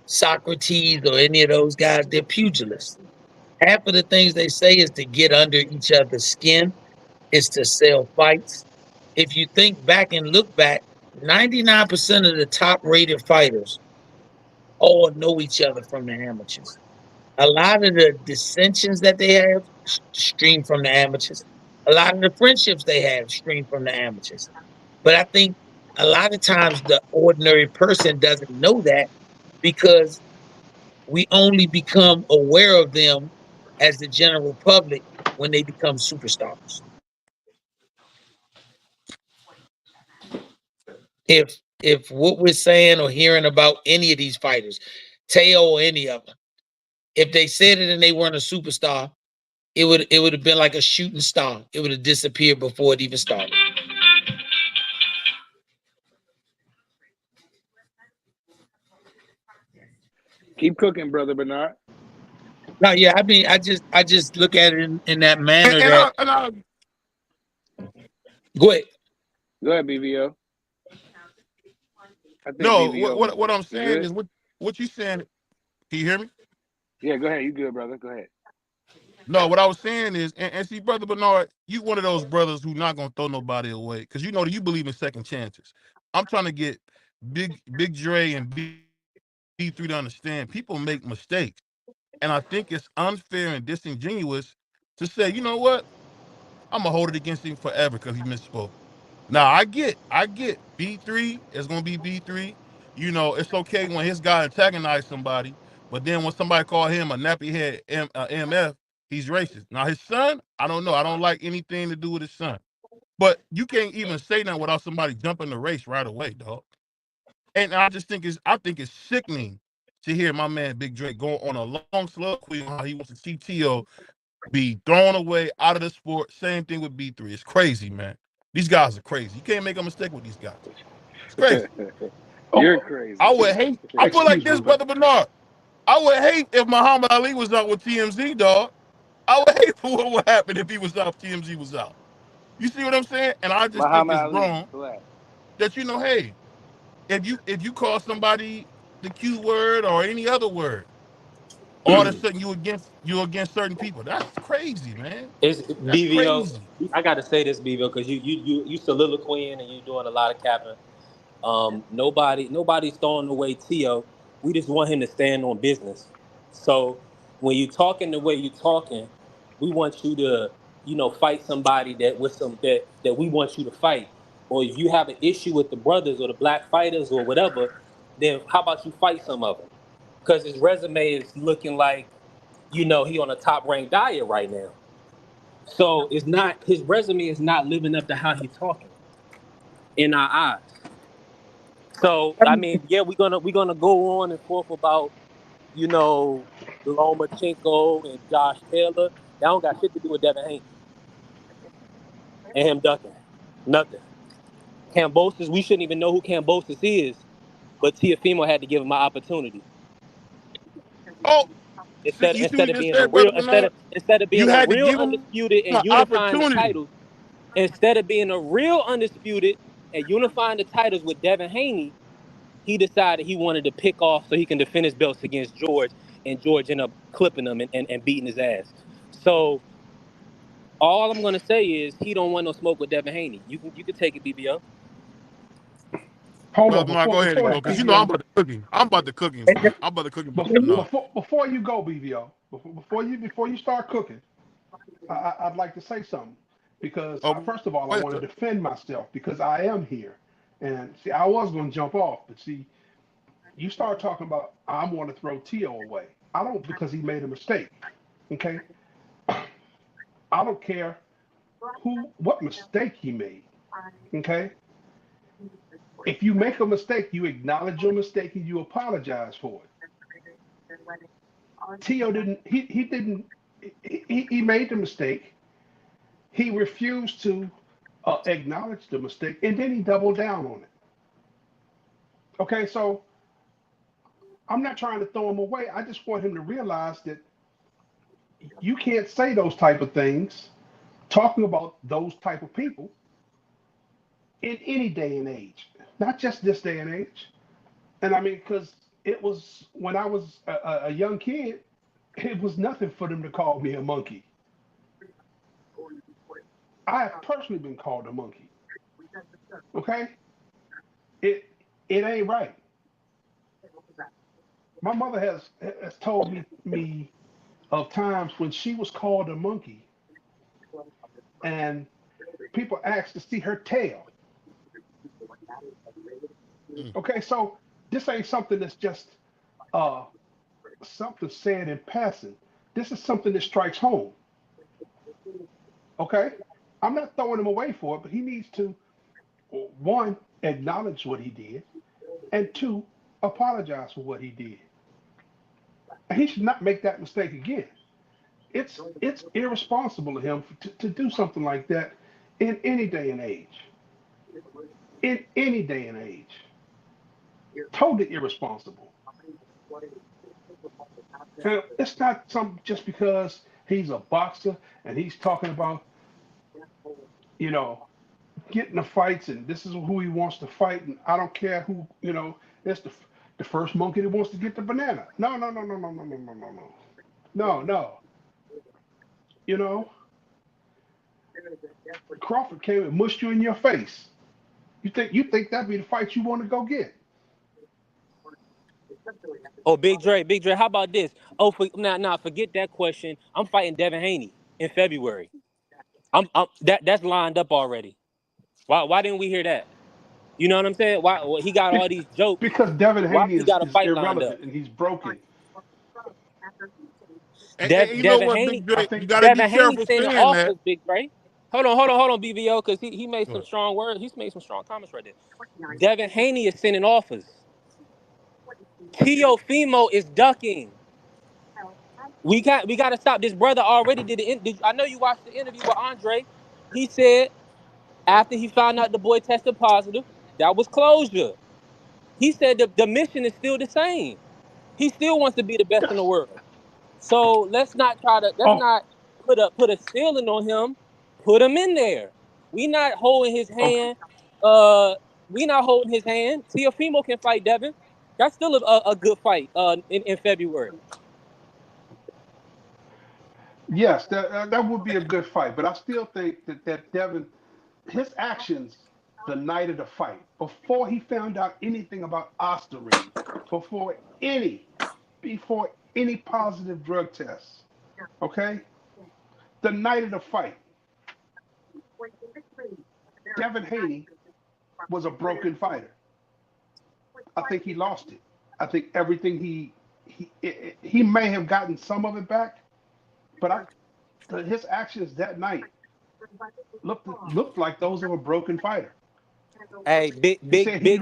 Socrates or any of those guys. They're pugilists. Half of the things they say is to get under each other's skin, is to sell fights. If you think back and look back, 99% of the top-rated fighters all know each other from the amateurs. A lot of the dissensions that they have stream from the amateurs. A lot of the friendships they have stream from the amateurs. But I think a lot of times the ordinary person doesn't know that because we only become aware of them as the general public when they become superstars. If what we're saying or hearing about any of these fighters, Teo or any of them, if they said it and they weren't a superstar, it would have been like a shooting star. It would have disappeared before it even started. Keep cooking, Brother Bernard. No, yeah, I mean, I just look at it in that manner. Go ahead. Go ahead, BVO. No, BVO, what I'm saying is what you saying. Can you hear me? Yeah, go ahead. You good, brother. Go ahead. No, what I was saying is, and see, Brother Bernard, you one of those brothers who not gonna throw nobody away because you know you believe in second chances. I'm trying to get Big Dre and B3 to understand people make mistakes, and I think it's unfair and disingenuous to say, you know what, I'm gonna hold it against him forever because he misspoke. Now I get B3 is gonna be B3. You know, it's okay when his guy antagonized somebody, but then when somebody call him a nappy head MF, he's racist. Now his son, I don't know. I don't like anything to do with his son. But you can't even say that without somebody jumping the race right away, dog. And I just think it's sickening to hear my man Big Drake go on a long soliloquy on how he wants to see T.O. be thrown away out of the sport. Same thing with B3. It's crazy, man. These guys are crazy. You can't make a mistake with these guys. It's crazy. You're crazy. I would hate. I feel like this, Brother Bernard. I would hate if Muhammad Ali was out with TMZ, dog. I would hate for what would happen if he was out, TMZ was out. You see what I'm saying? And I just think Muhammad it's Ali, wrong black. that hey, if you call somebody the Q word or any other word, all of a sudden you against certain people. That's crazy, man. It's That's BVO. crazy. I got to say this, BVO, because you soliloquying and you doing a lot of capping. Nobody's throwing away Tio. We just want him to stand on business. So when you talking the way you talking, we want you to, fight somebody that we want you to fight. Or if you have an issue with the brothers or the black fighters or whatever, then how about you fight some of them? Because his resume is looking like, he on a top ranked diet right now. So it's not, his resume is not living up to how he's talking in our eyes. So I mean, yeah, we're gonna go on and forth about, Lomachenko and Josh Taylor. That don't got shit to do with Devin Haney and him ducking. Nothing. Kambosos, we shouldn't even know who Kambosos is, but Teofimo had to give him an opportunity. Oh, Instead you see of what you being said, a real brother? instead of You being a had to real give him undisputed and an unifying the opportunity. titles, instead of being a real undisputed and unifying the titles with Devin Haney, he decided he wanted to pick off so he can defend his belts against George, and George ended up clipping him and beating his ass. So all I'm gonna say is he don't want no smoke with Devin Haney. You can take it, BBO. Hold on, Brother Mark, go ahead and go, because I'm about to cook him. I'm about to cook him. I'm about to cook him. Before you go, BVO, before you start cooking, I'd like to say something because first of all, I want to defend myself because I am here, and see, I was going to jump off, but see, you start talking about I want to throw Tio away. I don't, because he made a mistake. Okay, I don't care what mistake he made. Okay. If you make a mistake, you acknowledge your mistake and you apologize for it. Tio didn't. He didn't. He made the mistake. He refused to acknowledge the mistake, and then he doubled down on it. Okay, so I'm not trying to throw him away. I just want him to realize that you can't say those type of things, talking about those type of people in any day and age, not just this day and age. And I mean, because it was when I was a young kid, it was nothing for them to call me a monkey. I have personally been called a monkey. Okay? It ain't right. My mother has told me of times when she was called a monkey and people asked to see her tail. Okay, so this ain't something that's just something said in passing. This is something that strikes home. Okay? I'm not throwing him away for it, but he needs to, one, acknowledge what he did, and two, apologize for what he did. And he should not make that mistake again. It's irresponsible of him to do something like that in any day and age. In any day and age. Totally irresponsible. And it's not just because he's a boxer and he's talking about, getting the fights and this is who he wants to fight and I don't care who, that's the first monkey that wants to get the banana. No. Crawford came and mushed you in your face. You think that'd be the fight you want to go get? Oh, Big Dre, how about this? Oh, forget that question. I'm fighting Devin Haney in February. That's lined up already. Why didn't we hear that? You know what I'm saying? Why he got all these jokes? Because Devin Haney he got a fight irrelevant and he's broken. Devin Haney, you gotta be careful saying that. Big Dre. Hold on, BVO, because he made some strong words. He's made some strong comments right there. Devin Haney is sending offers. Teofimo is ducking. We got to stop. This brother already I know you watched the interview with Andre. He said after he found out the boy tested positive, that was closure. He said the mission is still the same. He still wants to be the best in the world. So let's not put a ceiling on him. Put him in there. We not holding his hand. We not holding his hand. Teofimo can fight Devin. That's still a good fight in February. Yes, that would be a good fight, but I still think that Devin, his actions the night of the fight, before he found out anything about Ostarine, before any positive drug tests, okay, the night of the fight, Devin Haney was a broken fighter. I think he lost it. I think everything he may have gotten some of it back, but his actions that night looked like those of a broken fighter. Hey, Big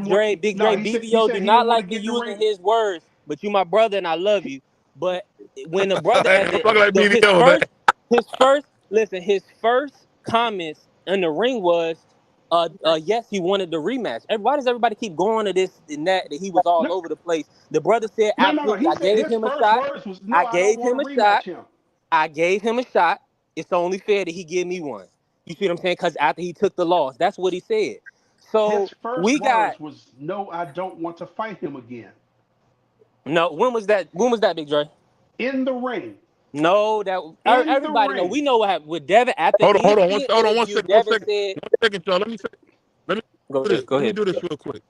Dre, BVO do not like you using his words, but you my brother and I love you. But when the brother his first comments in the ring was, yes, he wanted the rematch. Why does everybody keep going to this and that he was all over the place? The brother said, absolutely, I gave him a shot. I gave him a shot. It's only fair that he give me one. You see what I'm saying? Because after he took the loss, that's what he said. So his first words was, "No, I don't want to fight him again." No, when was that? When was that, Big Dre? In the ring. No, everybody know. We know what happened with Devin after. Hold on, one second, y'all. Let me do this real quick.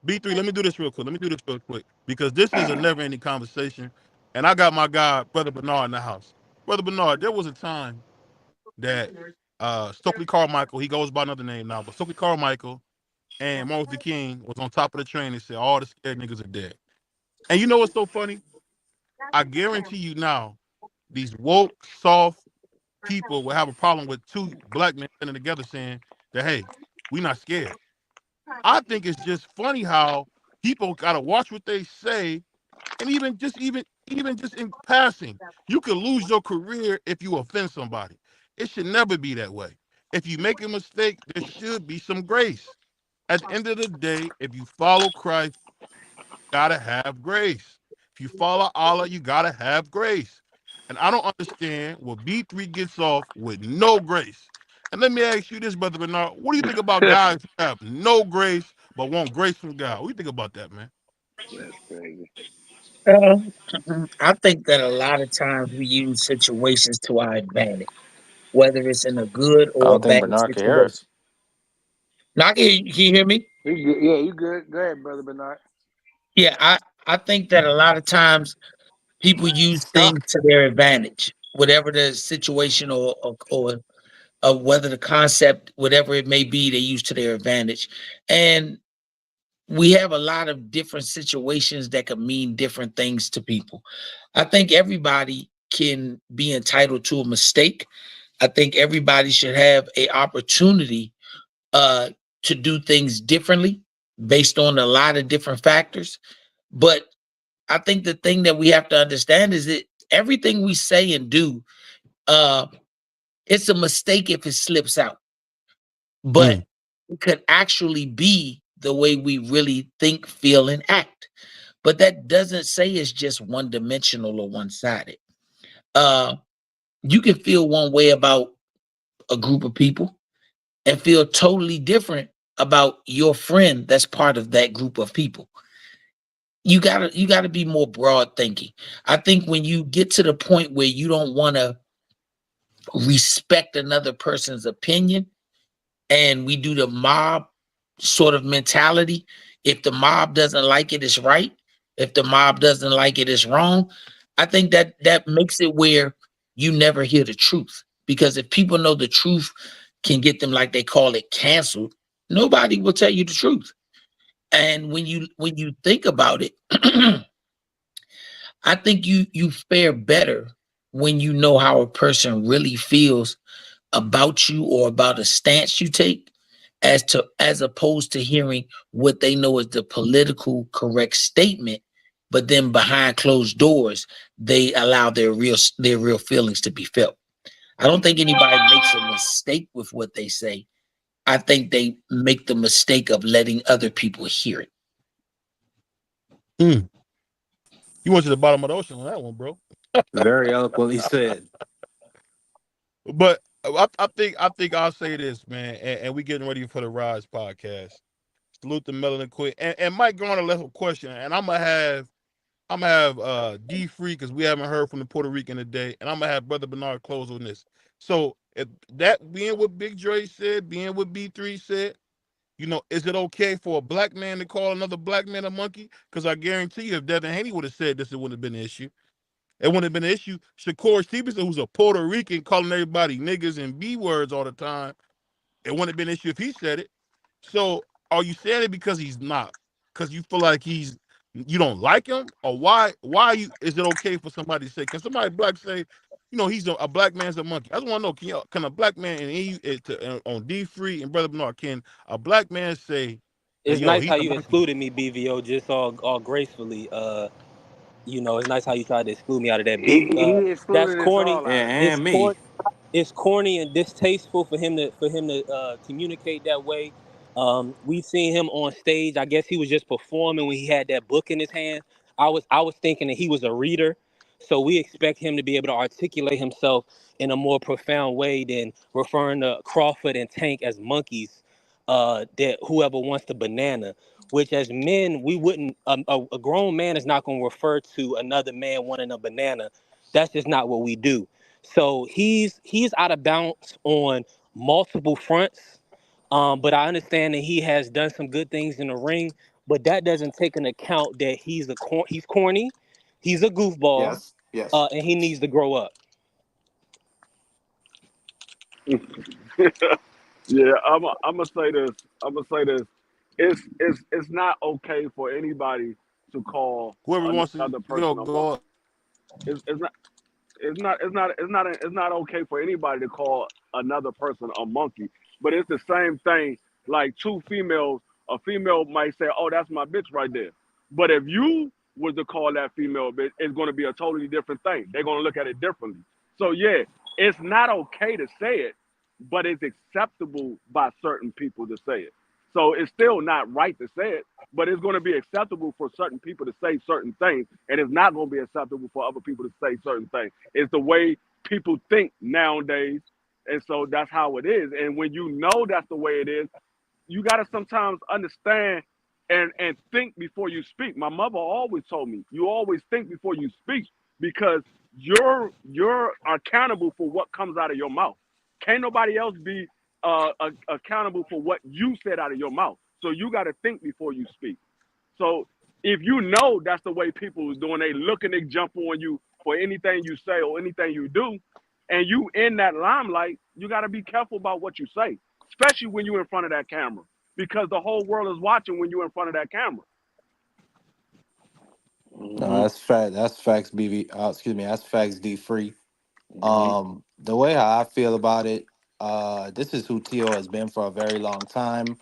B3, let me do this real quick because this is a never-ending conversation, and I got my guy, Brother Bernard, in the house. Brother Bernard, there was a time that Stokely Carmichael, he goes by another name now, but Stokely Carmichael and Martin Luther King was on top of the train and said, all the scared niggas are dead. And you know what's so funny? I guarantee you now, these woke, soft people will have a problem with two black men standing together saying that, hey, we not scared. I think it's just funny how people gotta watch what they say, and even just in passing, you could lose your career if you offend somebody. It should never be that way. If you make a mistake, there should be some grace. At the end of the day, if you follow Christ, you gotta have grace. If you follow Allah, you gotta have grace. And I don't understand what B3 gets off with no grace. And let me ask you this, Brother Bernard. What do you think about guys who have no grace but want grace from God? What do you think about that, man? That's crazy. I think that a lot of times we use situations to our advantage, whether it's in a good or a bad situation. Now, can you hear me? Yeah, you good. Go ahead, Brother Bernard. Yeah, I think that a lot of times people use things to their advantage, whatever the situation or whether the concept, whatever it may be, they use to their advantage. And we have a lot of different situations that could mean different things to people. I think everybody can be entitled to a mistake. I think everybody should have an opportunity to do things differently based on a lot of different factors. But I think the thing that we have to understand is that everything we say and do, it's a mistake if it slips out. But it could actually be the way we really think, feel, and act. But that doesn't say it's just one-dimensional or one-sided. You can feel one way about a group of people and feel totally different about your friend that's part of that group of people. You gotta be more broad thinking. I think when you get to the point where you don't want to respect another person's opinion, and we do the mob sort of mentality. If the mob doesn't like it, it's right. If the mob doesn't like it, it's wrong. I think that makes it where you never hear the truth. Because if people know the truth can get them, like they call it, canceled, nobody will tell you the truth. And when you think about it, I think you fare better when you know how a person really feels about you or about a stance you take, as opposed to hearing what they know is the political correct statement, but then behind closed doors they allow their real feelings to be felt. I don't think anybody makes a mistake with what they say. I think they make the mistake of letting other people hear it. You went to the bottom of the ocean on that one, bro. Very eloquently said. But I think I'll say this, man, and we getting ready for the Rise podcast. Salute the Melanin Quick. And Mike Garner left a question, and I'm gonna have D Free because we haven't heard from the Puerto Rican today, and I'm gonna have Brother Bernard close on this. So if that being what Big Dre said, being what B3 said, is it okay for a black man to call another black man a monkey? Because I guarantee you, if Devin Haney would have said this, it wouldn't have been an issue. It wouldn't have been an issue. Shakur Stevenson, who's a Puerto Rican, calling everybody niggas and B words all the time, it wouldn't have been an issue if he said it. So are you saying it because he's not? Because you feel like you don't like him? Or why is it okay for somebody to say, can somebody black say, he's a black man's a monkey? I just want to know, can a black man, on D Free and Brother Bernard, can a black man say, It's yo, nice he's how a you monkey? excluded me, BVO, just all gracefully. It's nice how you tried to exclude me out of that. He That's excluded us corny. all out of It's it. corny. It's corny and distasteful for him to communicate that way. We've seen him on stage. I guess he was just performing when he had that book in his hand. I was thinking that he was a reader, so we expect him to be able to articulate himself in a more profound way than referring to Crawford and Tank as monkeys. That whoever wants the banana. Which as men, we wouldn't, a grown man is not going to refer to another man wanting a banana. That's just not what we do. So he's out of bounds on multiple fronts. But I understand that he has done some good things in the ring, but that doesn't take into account that he's corny, he's a goofball, Yes, yes. and he needs to grow up. Yeah, I'm gonna say this. I'm gonna say this. It's not okay for anybody to call Whoever wants to another person a monkey. go. It's not okay for anybody to call another person a monkey. But it's the same thing. Like two females, a female might say, "Oh, that's my bitch right there." But if you was to call that female a bitch, it's going to be a totally different thing. They're going to look at it differently. So yeah, it's not okay to say it, but it's acceptable by certain people to say it. So it's still not right to say it, but it's going to be acceptable for certain people to say certain things, and it's not going to be acceptable for other people to say certain things. It's the way people think nowadays, and so that's how it is. And when you know that's the way it is, you got to sometimes understand and think before you speak. My mother always told me, you always think before you speak because you're accountable for what comes out of your mouth. Can't nobody else be accountable for what you said out of your mouth. So you got to think before you speak. So if you know that's the way people is doing, they look and they jump on you for anything you say or anything you do, and you in that limelight, you got to be careful about what you say, especially when you're in front of that camera, because the whole world is watching when you're in front of that camera. No, that's fact. That's facts. Excuse me. That's facts. D Free. The way how I feel about it, this is who Tio has been for a very long time.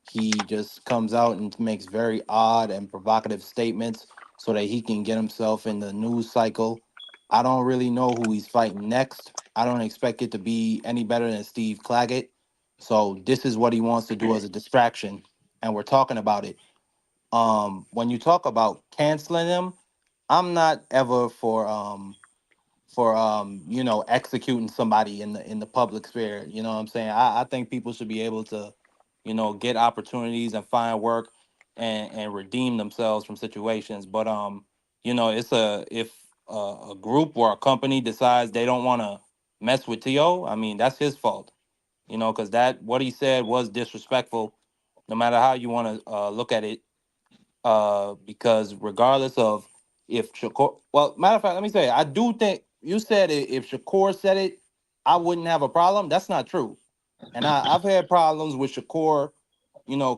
He just comes out and makes very odd and provocative statements so that he can get himself in the news cycle. I don't really know who he's fighting next. I don't expect it to be any better than Steve Claggett. So this is what he wants to do as a distraction, and we're talking about it. When you talk about canceling him, I'm not ever for executing somebody in the public sphere. You know what I'm saying? I think people should be able to get opportunities and find work and redeem themselves from situations. But it's if a group or a company decides they don't want to mess with To, I mean, that's his fault. Because that what he said was disrespectful, no matter how you want to look at it. Because regardless of if Shakur, well, matter of fact, let me say, I do think you said if Shakur said it, I wouldn't have a problem. That's not true. And I've had problems with Shakur,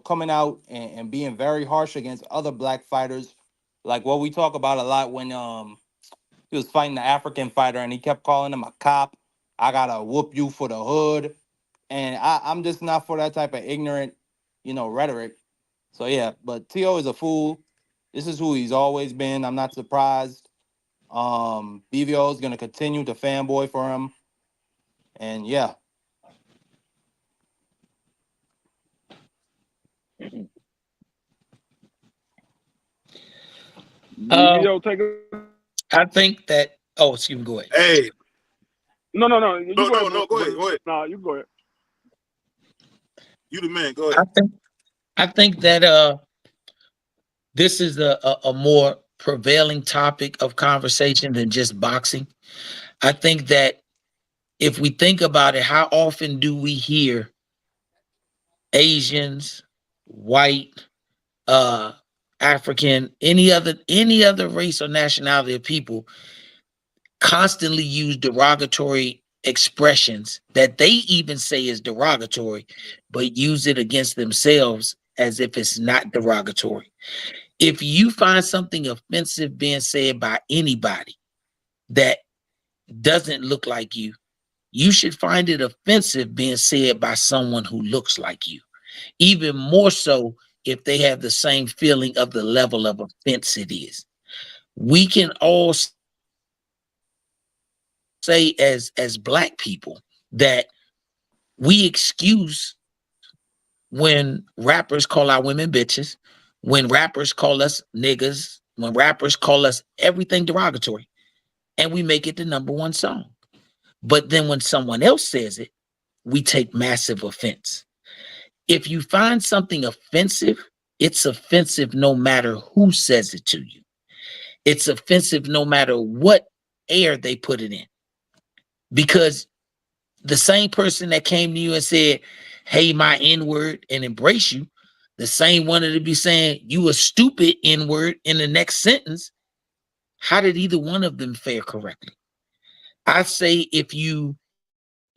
coming out and being very harsh against other black fighters, like what we talk about a lot when he was fighting the African fighter and he kept calling him a cop. I gotta whoop you for the hood, and I'm just not for that type of ignorant, rhetoric. So yeah, but To is a fool. This is who he's always been. I'm not surprised. BVO is gonna continue to fanboy for him, and yeah. BVO, take it. I think that. Oh, excuse me. Go ahead. Hey. No. You No, go ahead, go ahead. Go ahead. No, you go ahead. You the man. Go ahead. I think that this is a more prevailing topic of conversation than just boxing. I think that if we think about it, how often do we hear Asians, white, African, any other race or nationality of people constantly use derogatory expressions that they even say is derogatory, but use it against themselves as if it's not derogatory? If you find something offensive being said by anybody that doesn't look like you, you should find it offensive being said by someone who looks like you. Even more so if they have the same feeling of the level of offense it is. We can all say as Black people that we excuse when rappers call our women bitches, when rappers call us niggas, when rappers call us everything derogatory, and we make it the #1 song. But then when someone else says it, we take massive offense. If you find something offensive, it's offensive no matter who says it to you. It's offensive no matter what air they put it in. Because the same person that came to you and said, hey, my N-word, and embrace you, the same one to be saying you a stupid N-word in the next sentence, how did either one of them fare correctly? I say if you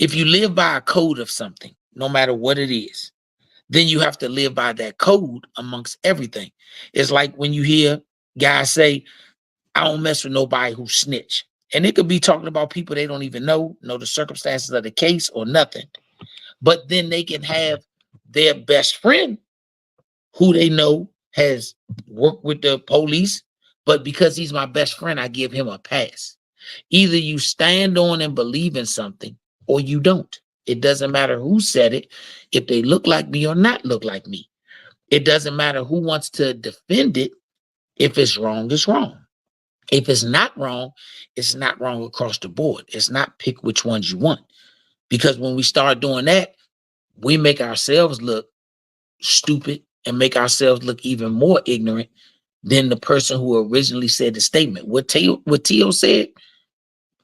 live by a code of something, no matter what it is, then you have to live by that code amongst everything. It's like when you hear guys say, I don't mess with nobody who snitch. And it could be talking about people they don't even know the circumstances of the case or nothing. But then they can have their best friend who they know has worked with the police, but because he's my best friend, I give him a pass. Either you stand on and believe in something or you don't. It doesn't matter who said it, if they look like me or not look like me. It doesn't matter who wants to defend it. If it's wrong, it's wrong. If it's not wrong, it's not wrong across the board. It's not pick which ones you want. Because when we start doing that, we make ourselves look stupid and make ourselves look even more ignorant than the person who originally said the statement. What Tio said,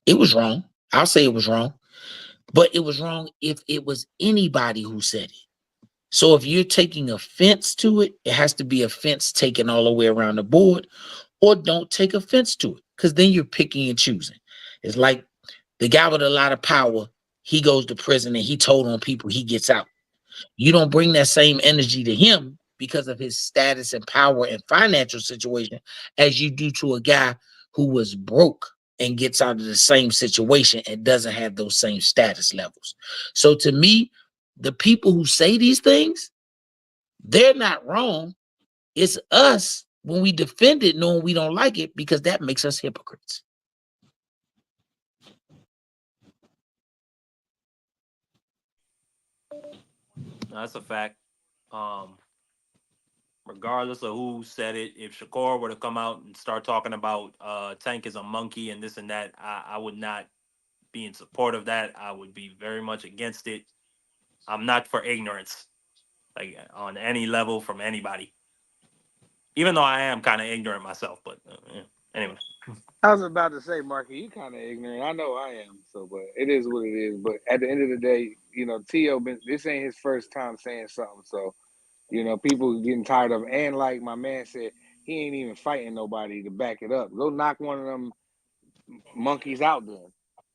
it was wrong. I'll say it was wrong. But it was wrong if it was anybody who said it. So if you're taking offense to it, it has to be offense taken all the way around the board, or don't take offense to it, because then you're picking and choosing. It's like the guy with a lot of power, he goes to prison and he told on people, he gets out. You don't bring that same energy to him because of his status and power and financial situation as you do to a guy who was broke and gets out of the same situation and doesn't have those same status levels. So to me, the people who say these things, they're not wrong. It's us when we defend it knowing we don't like it, because that makes us hypocrites. That's a fact. Regardless of who said it, if Shakur were to come out and start talking about Tank is a monkey and this and that, I would not be in support of that. I would be very much against it. I'm not for ignorance, like on any level from anybody. Even though I am kind of ignorant myself, but anyway. I was about to say, Marky, you kind of ignorant. I know I am. So, but it is what it is. But at the end of the day, Tio, this ain't his first time saying something. So, people getting tired of it. And like my man said, he ain't even fighting nobody to back it up. Go knock one of them monkeys out then.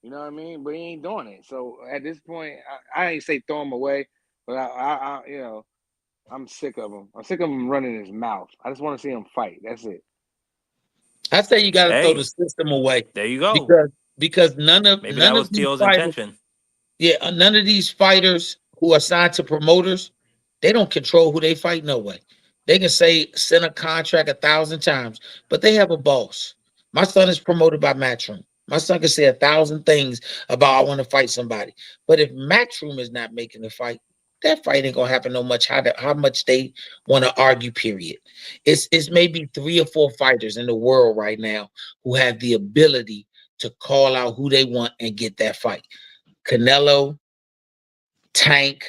You know what I mean? But he ain't doing it. So at this point, I ain't say throw him away, but I'm sick of him. I'm sick of him running his mouth. I just want to see him fight. That's it. I say you got to throw the system away. There you go. Because none of Tio's intention. Yeah, none of these fighters who are signed to promoters, they don't control who they fight. No way. They can send a contract 1,000 times, but they have a boss. My son is promoted by Matchroom. My son can say 1,000 things about I want to fight somebody, but if Matchroom is not making the fight, that fight ain't gonna happen no much. How much they want to argue, period. It's maybe 3 or 4 fighters in the world right now who have the ability to call out who they want and get that fight. Canelo, Tank,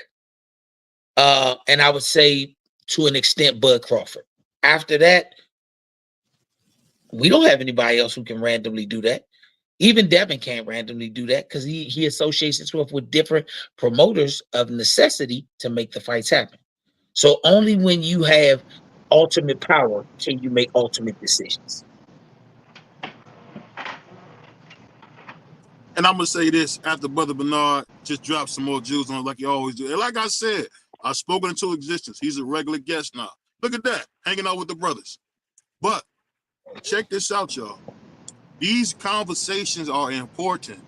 and I would say to an extent Bud Crawford. After that, we don't have anybody else who can randomly do that. Even Devin can't randomly do that because he associates himself with different promoters of necessity to make the fights happen. So only when you have ultimate power can you make ultimate decisions. And I'm gonna say this after Brother Bernard just dropped some more jewels on it like he always do. And like I said, I've spoken into existence. He's a regular guest now. Look at that, hanging out with the brothers. But check this out, y'all. These conversations are important.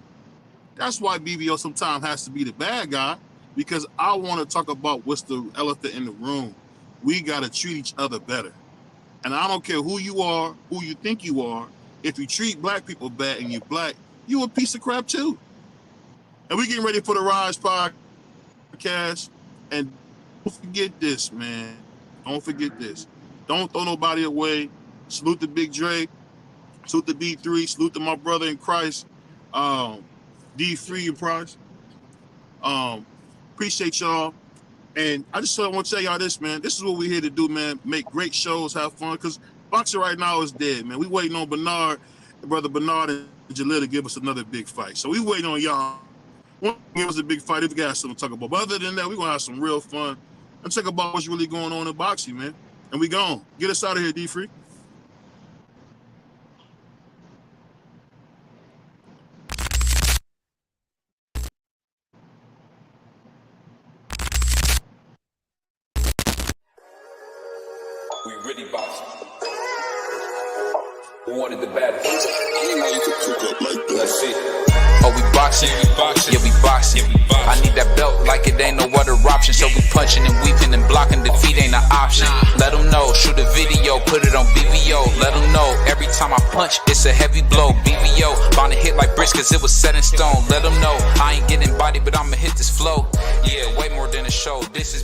That's why BVO sometimes has to be the bad guy, because I want to talk about what's the elephant in the room. We got to treat each other better. And I don't care who you are, who you think you are. If you treat black people bad and you're black, you a piece of crap too. And we getting ready for the Rise podcast. And don't forget this, man. Don't forget this. Don't throw nobody away. Salute to Big Dre. Salute to B3. Salute to my brother in Christ. D3 in Price. Appreciate y'all. And I just want to tell y'all this, man. This is what we're here to do, man. Make great shows, have fun. Because boxing right now is dead, man. We waiting on Bernard, brother Bernard and Jalil to give us another big fight. So we waiting on y'all. Give us a big fight if we got something to talk about. But other than that, we're going to have some real fun and talk about what's really going on in boxing, man. And we gone. Get us out of here, D3. We really boxing. Who wanted the baddest? Let's see. Oh, we boxing? Yeah, we boxing. I need that belt like it ain't no other option. So we punching and weaving and blocking. Defeat ain't an option. Let them know. Shoot a video, put it on BVO. Let them know. Every time I punch, it's a heavy blow. BVO, bound to hit like bricks cause it was set in stone. Let them know. I ain't getting body, but I'ma hit this flow. Yeah, way more than a show. This is